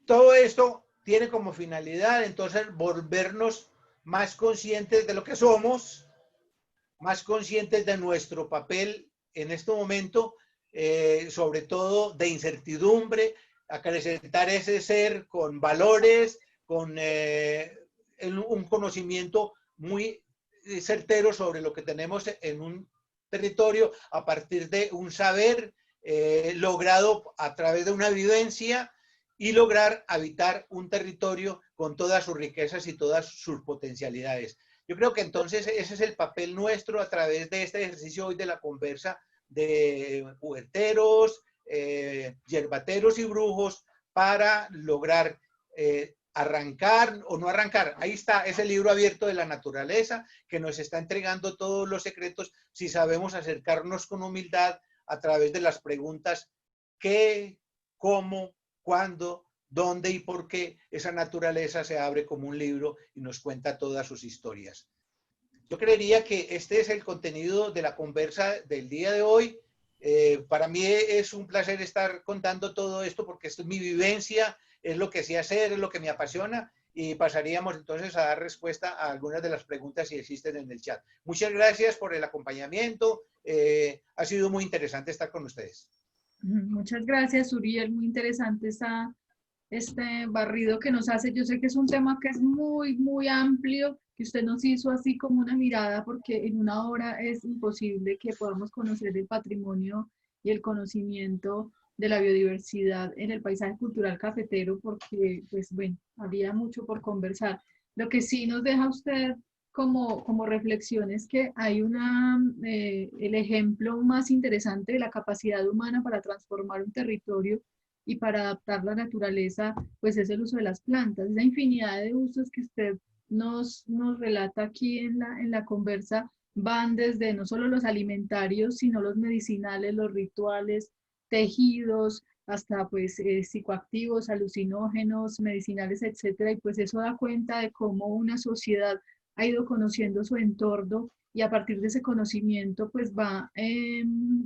Todo esto tiene como finalidad entonces volvernos más conscientes de lo que somos, más conscientes de nuestro papel en este momento, sobre todo de incertidumbre, acrecentar ese ser con valores, con un conocimiento muy certero sobre lo que tenemos en un territorio a partir de un saber logrado a través de una vivencia, y lograr habitar un territorio con todas sus riquezas y todas sus potencialidades. Yo creo que entonces ese es el papel nuestro a través de este ejercicio hoy de la conversa de huerteros, yerbateros y brujos, para lograr arrancar o no arrancar. Ahí está ese libro abierto de la naturaleza que nos está entregando todos los secretos si sabemos acercarnos con humildad a través de las preguntas qué, cómo, cuándo, dónde y por qué. Esa naturaleza se abre como un libro y nos cuenta todas sus historias. Yo creería que este es el contenido de la conversa del día de hoy. Para mí es un placer estar contando todo esto porque esto es mi vivencia, es lo que sé hacer, es lo que me apasiona, y pasaríamos entonces a dar respuesta a algunas de las preguntas si existen en el chat. Muchas gracias por el acompañamiento. Ha sido muy interesante estar con ustedes. Muchas gracias, Uriel. Muy interesante este barrido que nos hace. Yo sé que es un tema que es muy, muy amplio, que usted nos hizo así como una mirada, porque en una hora es imposible que podamos conocer el patrimonio y el conocimiento de la biodiversidad en el paisaje cultural cafetero, porque, pues bueno, había mucho por conversar. Lo que sí nos deja usted como reflexión es que hay el ejemplo más interesante de la capacidad humana para transformar un territorio y para adaptar la naturaleza, pues es el uso de las plantas. Esa infinidad de usos que usted nos relata aquí en la conversa van desde no solo los alimentarios, sino los medicinales, los rituales, tejidos, hasta pues psicoactivos, alucinógenos, medicinales, etcétera. Y pues eso da cuenta de cómo una sociedad ha ido conociendo su entorno y a partir de ese conocimiento pues va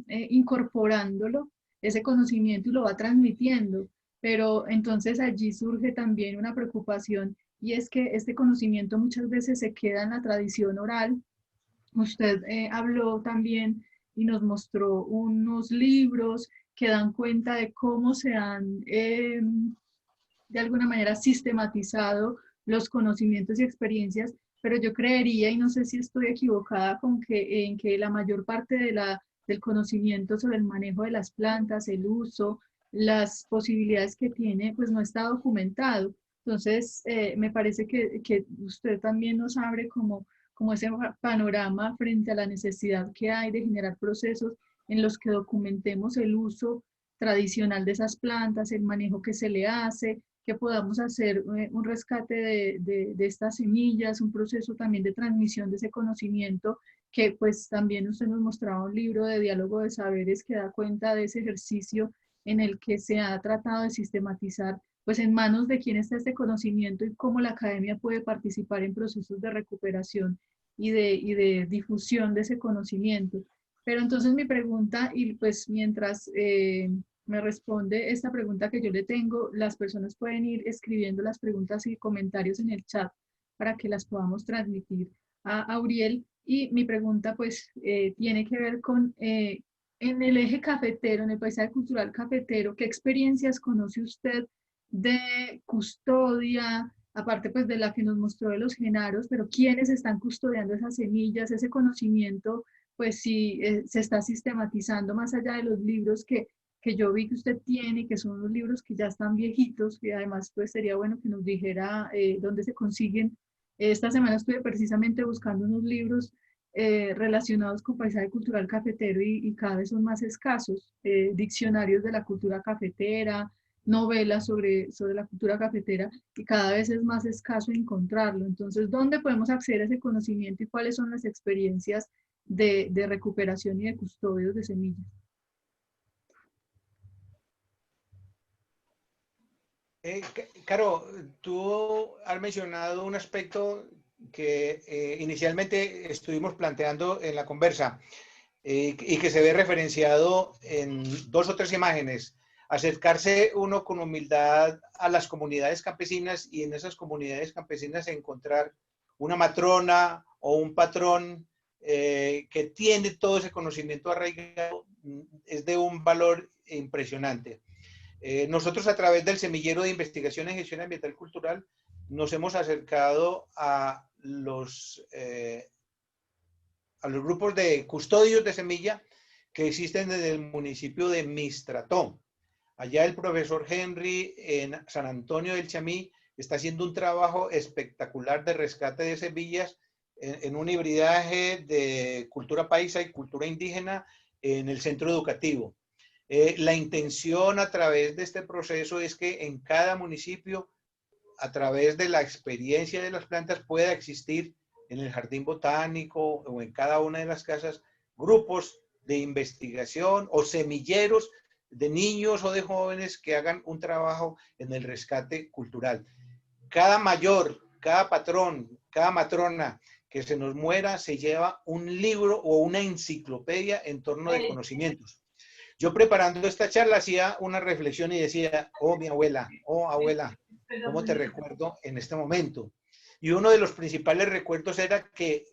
incorporándolo, ese conocimiento, y lo va transmitiendo. Pero entonces allí surge también una preocupación, y es que este conocimiento muchas veces se queda en la tradición oral. Usted habló también y nos mostró unos libros que dan cuenta de cómo se han de alguna manera sistematizado los conocimientos y experiencias, pero yo creería, y no sé si estoy equivocada, en que la mayor parte del conocimiento sobre el manejo de las plantas, el uso, las posibilidades que tiene, pues no está documentado. Entonces, me parece que usted también nos abre como ese panorama frente a la necesidad que hay de generar procesos en los que documentemos el uso tradicional de esas plantas, el manejo que se le hace, que podamos hacer un rescate de estas semillas, un proceso también de transmisión de ese conocimiento, que pues también usted nos mostraba un libro de diálogo de saberes que da cuenta de ese ejercicio en el que se ha tratado de sistematizar, pues en manos de quién está este conocimiento y cómo la academia puede participar en procesos de recuperación y de difusión de ese conocimiento. Pero entonces mi pregunta, y pues mientras me responde esta pregunta que yo le tengo, las personas pueden ir escribiendo las preguntas y comentarios en el chat para que las podamos transmitir a Auriel. Y mi pregunta pues tiene que ver con en el eje cafetero, en el paisaje cultural cafetero, ¿qué experiencias conoce usted de custodia, aparte pues de la que nos mostró de los genaros, pero quiénes están custodiando esas semillas, ese conocimiento, pues si se está sistematizando más allá de los libros que yo vi que usted tiene, que son unos libros que ya están viejitos, y además pues sería bueno que nos dijera dónde se consiguen. Esta semana estuve precisamente buscando unos libros relacionados con paisaje cultural cafetero y cada vez son más escasos, diccionarios de la cultura cafetera, novelas sobre la cultura cafetera, y cada vez es más escaso encontrarlo. Entonces, ¿dónde podemos acceder a ese conocimiento y cuáles son las experiencias de recuperación y de custodios de semillas? Caro, tú has mencionado un aspecto que inicialmente estuvimos planteando en la conversa y que se ve referenciado en 2 o 3 imágenes. Acercarse uno con humildad a las comunidades campesinas y en esas comunidades campesinas encontrar una matrona o un patrón que tiene todo ese conocimiento arraigado es de un valor impresionante. Nosotros a través del Semillero de Investigación en Gestión Ambiental Cultural nos hemos acercado a los grupos de custodios de semilla que existen desde el municipio de Mistrató. Allá el profesor Henry en San Antonio del Chamí está haciendo un trabajo espectacular de rescate de semillas en un hibridaje de cultura paisa y cultura indígena en el centro educativo. La intención a través de este proceso es que en cada municipio, a través de la experiencia de las plantas, pueda existir en el jardín botánico o en cada una de las casas grupos de investigación o semilleros de niños o de jóvenes que hagan un trabajo en el rescate cultural. Cada mayor, cada patrón, cada matrona que se nos muera se lleva un libro o una enciclopedia en torno de conocimientos. Yo preparando esta charla hacía una reflexión y decía, oh mi abuela, oh abuela, ¿cómo te recuerdo en este momento? Y uno de los principales recuerdos era que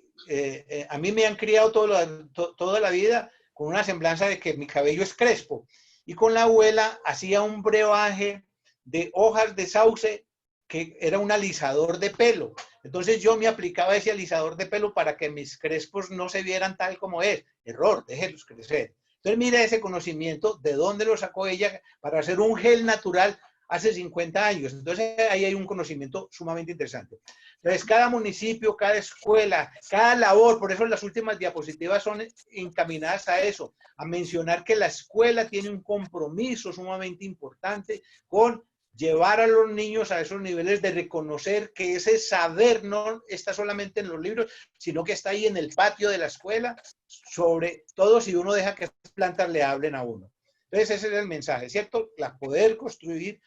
a mí me han criado toda la vida con una semblanza de que mi cabello es crespo. Y con la abuela hacía un brebaje de hojas de sauce que era un alisador de pelo. Entonces yo me aplicaba ese alisador de pelo para que mis crespos no se vieran tal como es. Error, déjenlos crecer. Entonces mira ese conocimiento, de dónde lo sacó ella para hacer un gel natural hace 50 años. Entonces ahí hay un conocimiento sumamente interesante. Entonces cada municipio, cada escuela, cada labor, por eso las últimas diapositivas son encaminadas a eso, a mencionar que la escuela tiene un compromiso sumamente importante con llevar a los niños a esos niveles de reconocer que ese saber no está solamente en los libros, sino que está ahí en el patio de la escuela, sobre todo si uno deja que las plantas le hablen a uno. Entonces ese es el mensaje, ¿cierto? Poder construir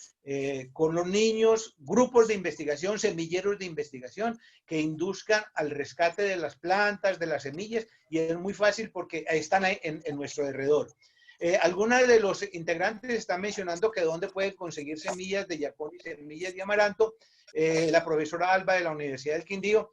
con los niños grupos de investigación, semilleros de investigación que induzcan al rescate de las plantas, de las semillas, y es muy fácil porque están ahí en nuestro alrededor. Algunas de los integrantes están mencionando que dónde pueden conseguir semillas de yacón y semillas de amaranto. La profesora Alba de la Universidad del Quindío.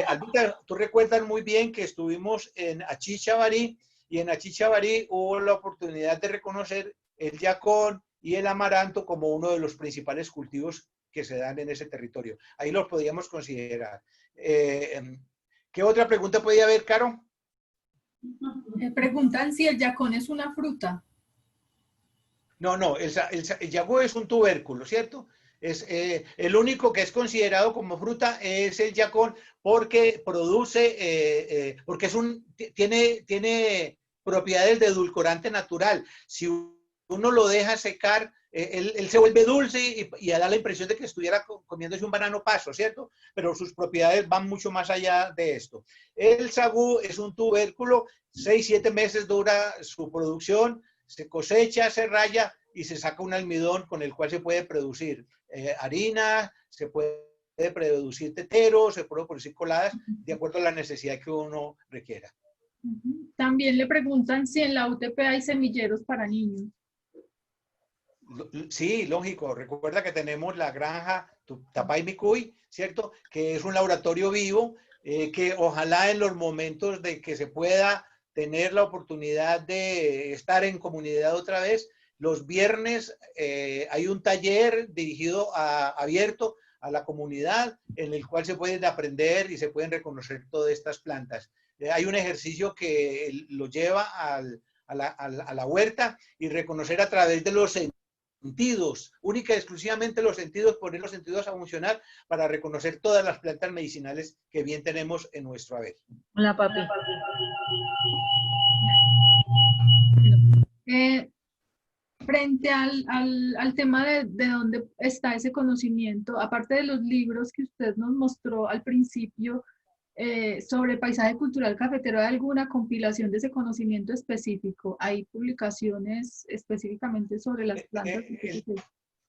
Albita, tú recuerdas muy bien que estuvimos en Achichabarí y en Achichabarí hubo la oportunidad de reconocer el yacón y el amaranto como uno de los principales cultivos que se dan en ese territorio. Ahí los podríamos considerar. ¿Qué otra pregunta podía haber, Caro? Preguntan si el yacón es una fruta. No, el yagú es un tubérculo, ¿cierto? Es, el único que es considerado como fruta es el yacón porque produce, porque tiene propiedades de edulcorante natural. Si uno lo deja secar, él se vuelve dulce y da la impresión de que estuviera comiéndose un banano paso, ¿cierto? Pero sus propiedades van mucho más allá de esto. El sagú es un tubérculo, 6-7 meses dura su producción, se cosecha, se raya y se saca un almidón con el cual se puede producir harina, se puede producir tetero, se puede producir coladas, de acuerdo a la necesidad que uno requiera. También le preguntan si en la UTP hay semilleros para niños. Sí, lógico. Recuerda que tenemos la granja Tapay Micuy, ¿cierto? Que es un laboratorio vivo que ojalá en los momentos de que se pueda tener la oportunidad de estar en comunidad otra vez. Los viernes hay un taller abierto a la comunidad en el cual se pueden aprender y se pueden reconocer todas estas plantas. Hay un ejercicio que lo lleva a la huerta y reconocer a través de los sentidos, única y exclusivamente los sentidos, poner los sentidos a funcionar para reconocer todas las plantas medicinales que bien tenemos en nuestro haber. Hola, papi. Frente al tema de dónde está ese conocimiento, aparte de los libros que usted nos mostró al principio sobre el paisaje cultural cafetero, ¿hay alguna compilación de ese conocimiento específico? ¿Hay publicaciones específicamente sobre las plantas?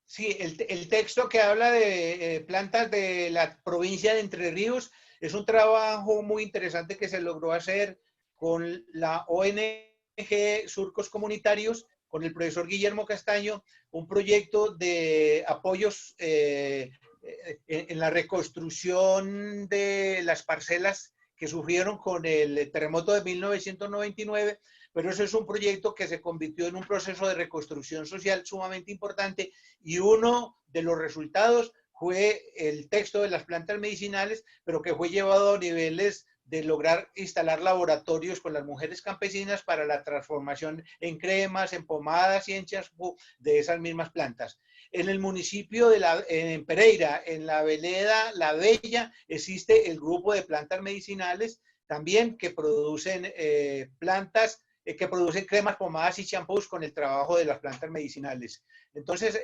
Sí, el texto que habla de plantas de la provincia de Entre Ríos es un trabajo muy interesante que se logró hacer con la ONG Surcos Comunitarios, con el profesor Guillermo Castaño, un proyecto de apoyos en la reconstrucción de las parcelas que sufrieron con el terremoto de 1999, pero eso es un proyecto que se convirtió en un proceso de reconstrucción social sumamente importante y uno de los resultados fue el texto de las plantas medicinales, pero que fue llevado a niveles de lograr instalar laboratorios con las mujeres campesinas para la transformación en cremas, en pomadas y en champú de esas mismas plantas. En el municipio en Pereira, en la vereda La Bella, existe el grupo de plantas medicinales también que producen que producen cremas, pomadas y champús con el trabajo de las plantas medicinales. Entonces,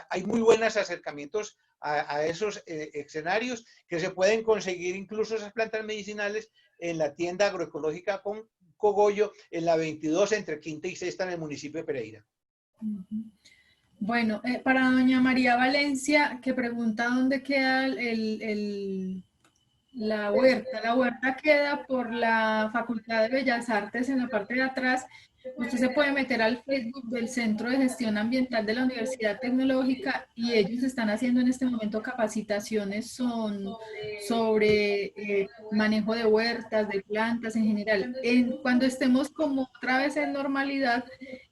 hay muy buenos acercamientos a esos escenarios que se pueden conseguir incluso esas plantas medicinales en la tienda agroecológica con Cogollo en la 22 entre Quinta y Sexta en el municipio de Pereira. Bueno, para doña María Valencia, que pregunta dónde queda la huerta queda por la Facultad de Bellas Artes en la parte de atrás. Usted se puede meter al Facebook del Centro de Gestión Ambiental de la Universidad Tecnológica y ellos están haciendo en este momento capacitaciones sobre manejo de huertas, de plantas en general. Cuando estemos como otra vez en normalidad,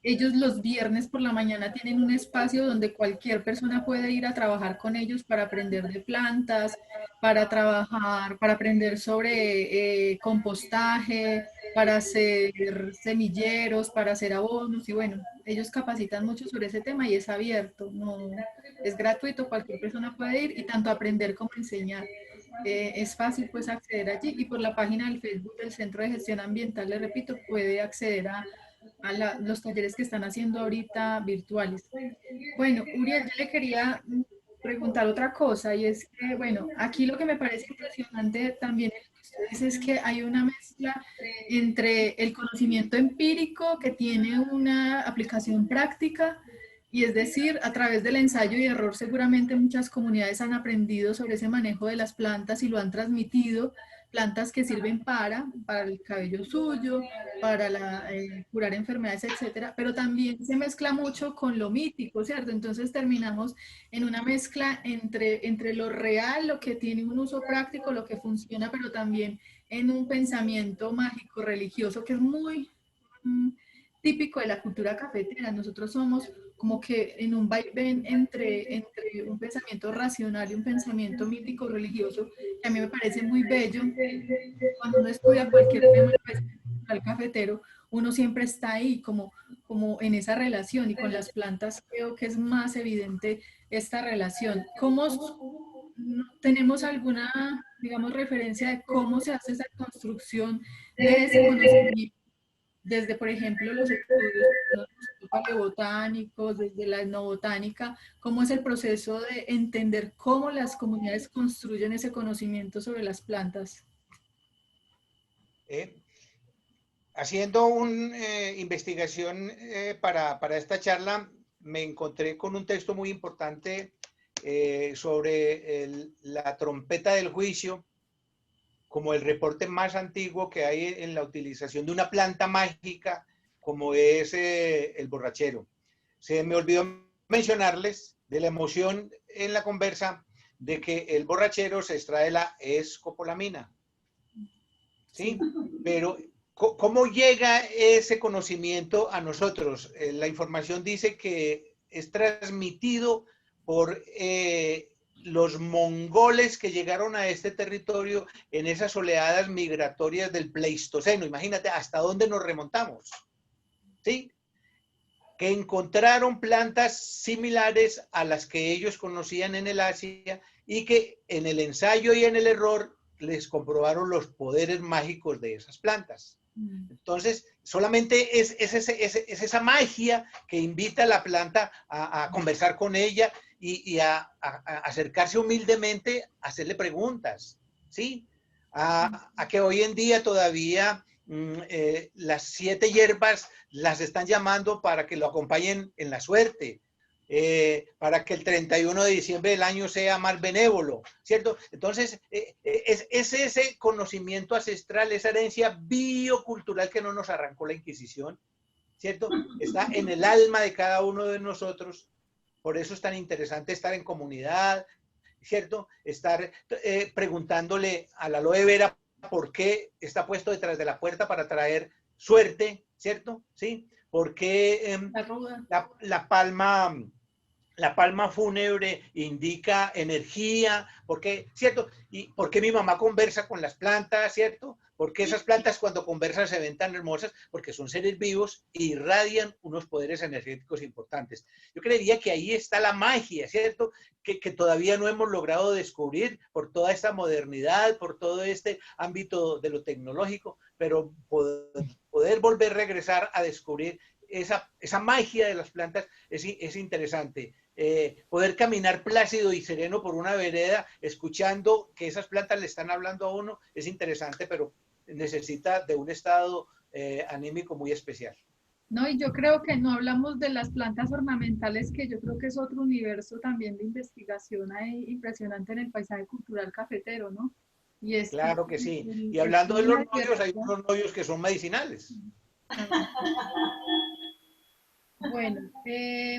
ellos los viernes por la mañana tienen un espacio donde cualquier persona puede ir a trabajar con ellos para aprender de plantas, para trabajar, para aprender sobre compostaje, para hacer semilleros, para hacer abonos y bueno, ellos capacitan mucho sobre ese tema y es abierto, no es gratuito, cualquier persona puede ir y tanto aprender como enseñar. Es fácil pues acceder allí y por la página del Facebook del Centro de Gestión Ambiental, le repito, puede acceder a los talleres que están haciendo ahorita virtuales. Bueno, Uriel, yo le quería preguntar otra cosa y es que, bueno, aquí lo que me parece impresionante también en ustedes es que hay una mezcla entre el conocimiento empírico que tiene una aplicación práctica y es decir, a través del ensayo y error seguramente muchas comunidades han aprendido sobre ese manejo de las plantas y lo han transmitido, plantas que sirven para el cabello suyo, para curar enfermedades, etcétera, pero también se mezcla mucho con lo mítico, ¿cierto? Entonces terminamos en una mezcla entre lo real, lo que tiene un uso práctico, lo que funciona, pero también en un pensamiento mágico, religioso, que es muy típico de la cultura cafetera. Nosotros somos como que en un vaivén entre un pensamiento racional y un pensamiento mítico religioso, que a mí me parece muy bello. Cuando uno estudia cualquier tema del cafetero, uno siempre está ahí como en esa relación y con las plantas creo que es más evidente esta relación. ¿Cómo tenemos alguna, digamos, referencia de cómo se hace esa construcción de ese conocimiento? Desde, por ejemplo, los estudios paleobotánicos, desde la etnobotánica, cómo es el proceso de entender cómo las comunidades construyen ese conocimiento sobre las plantas. Haciendo una investigación para esta charla, me encontré con un texto muy importante sobre la trompeta del juicio, como el reporte más antiguo que hay en la utilización de una planta mágica como es el borrachero. Se me olvidó mencionarles de la emoción en la conversa de que el borrachero se extrae la escopolamina. ¿Sí? Pero ¿Cómo llega ese conocimiento a nosotros? La información dice que es transmitido por los mongoles que llegaron a este territorio en esas oleadas migratorias del Pleistoceno. Imagínate hasta dónde nos remontamos, ¿sí? Que encontraron plantas similares a las que ellos conocían en el Asia y que en el ensayo y en el error les comprobaron los poderes mágicos de esas plantas. Entonces, solamente es esa magia que invita a la planta a conversar con ella y a acercarse humildemente a hacerle preguntas, ¿sí? A que hoy en día todavía las 7 hierbas las están llamando para que lo acompañen en la suerte, para que el 31 de diciembre del año sea más benévolo, ¿cierto? Entonces, es ese conocimiento ancestral, esa herencia biocultural que no nos arrancó la Inquisición, ¿cierto? Está en el alma de cada uno de nosotros. Por eso es tan interesante estar en comunidad, ¿cierto? Estar preguntándole a la aloe vera por qué está puesto detrás de la puerta para traer suerte, ¿cierto? ¿Sí? ¿Por qué la palma fúnebre indica energía? ¿Por qué? ¿Cierto? ¿Y por qué mi mamá conversa con las plantas? ¿Cierto? Porque esas plantas cuando conversan se ven tan hermosas, porque son seres vivos e irradian unos poderes energéticos importantes. Yo creería que ahí está la magia, ¿cierto? Que todavía no hemos logrado descubrir por toda esta modernidad, por todo este ámbito de lo tecnológico, pero poder volver a regresar a descubrir esa magia de las plantas es interesante. Poder caminar plácido y sereno por una vereda, escuchando que esas plantas le están hablando a uno, es interesante, pero necesita de un estado anímico muy especial. No, y yo creo que no hablamos de las plantas ornamentales, que yo creo que es otro universo también de investigación ahí impresionante en el paisaje cultural cafetero, ¿no? Y es claro que sí. Y hablando de los novios, hay unos novios que son medicinales. Bueno,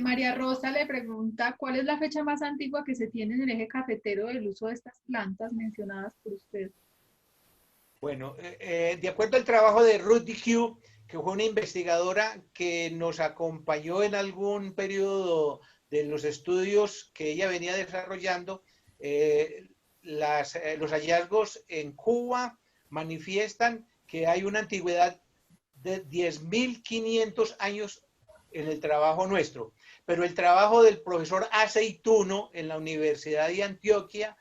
María Rosa le pregunta, ¿cuál es la fecha más antigua que se tiene en el eje cafetero del uso de estas plantas mencionadas por usted? Bueno, de acuerdo al trabajo de Ruth DeHue, que fue una investigadora que nos acompañó en algún periodo de los estudios que ella venía desarrollando, los hallazgos en Cuba manifiestan que hay una antigüedad de 10.500 años en el trabajo nuestro, pero el trabajo del profesor Aceituno en la Universidad de Antioquia,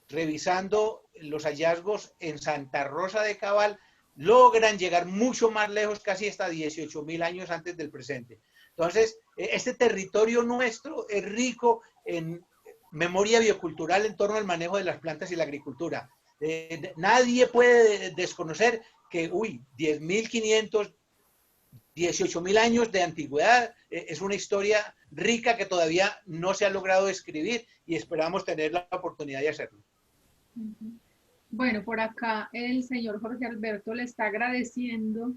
revisando los hallazgos en Santa Rosa de Cabal, logran llegar mucho más lejos, casi hasta 18.000 años antes del presente. Entonces, este territorio nuestro es rico en memoria biocultural en torno al manejo de las plantas y la agricultura. Nadie puede desconocer que, 10.500, 18.000 años de antigüedad, es una historia rica que todavía no se ha logrado escribir y esperamos tener la oportunidad de hacerlo. Bueno, por acá el señor Jorge Alberto le está agradeciendo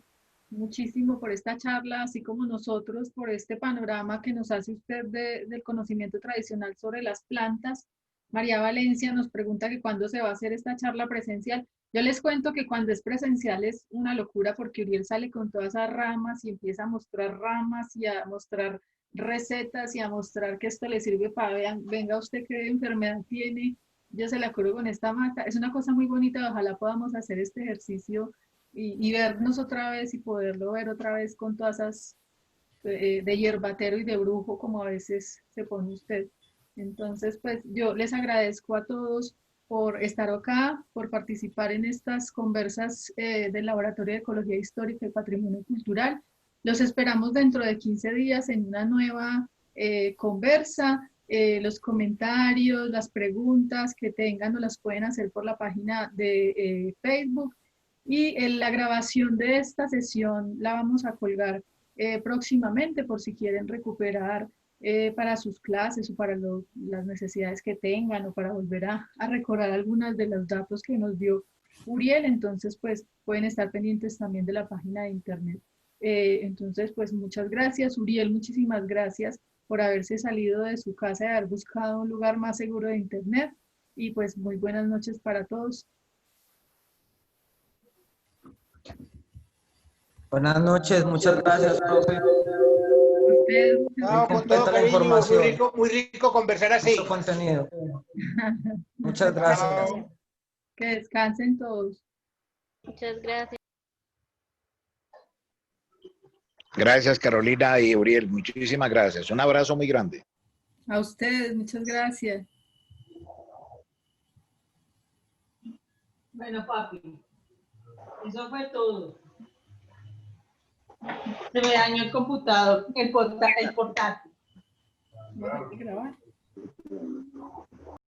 muchísimo por esta charla, así como nosotros por este panorama que nos hace usted del conocimiento tradicional sobre las plantas. María Valencia nos pregunta que cuándo se va a hacer esta charla presencial. Yo les cuento que cuando es presencial es una locura porque Uriel sale con todas esas ramas y empieza a mostrar ramas y a mostrar recetas y a mostrar que esto le sirve para, vean, venga usted qué enfermedad tiene, yo se la curo con esta mata. Es una cosa muy bonita, ojalá podamos hacer este ejercicio y vernos otra vez y poderlo ver otra vez con todas esas de hierbatero y de brujo como a veces se pone usted. Entonces, pues yo les agradezco a todos por estar acá, por participar en estas conversas del Laboratorio de Ecología Histórica y Patrimonio Cultural. Los esperamos dentro de 15 días en una nueva conversa. Los comentarios, las preguntas que tengan nos las pueden hacer por la página de Facebook y la grabación de esta sesión la vamos a colgar próximamente por si quieren recuperar para sus clases o para las necesidades que tengan o para volver a recordar algunas de los datos que nos dio Uriel. Entonces, pues pueden estar pendientes también de la página de internet. Entonces, pues muchas gracias, Uriel, muchísimas gracias por haberse salido de su casa y haber buscado un lugar más seguro de internet. Y pues muy buenas noches para todos. Buenas noches, muchas gracias, profe. Ustedes, No, con completa todo la cariño, información. muy rico conversar así. Mucho contenido. muchas Muchas gracias. Chao. Que descansen todos. Muchas gracias. Gracias, Carolina y Uriel. Muchísimas gracias. Un abrazo muy grande. A ustedes, muchas gracias. Bueno, papi, eso fue todo. Se me dañó el computador, el portátil. Dejar de grabar.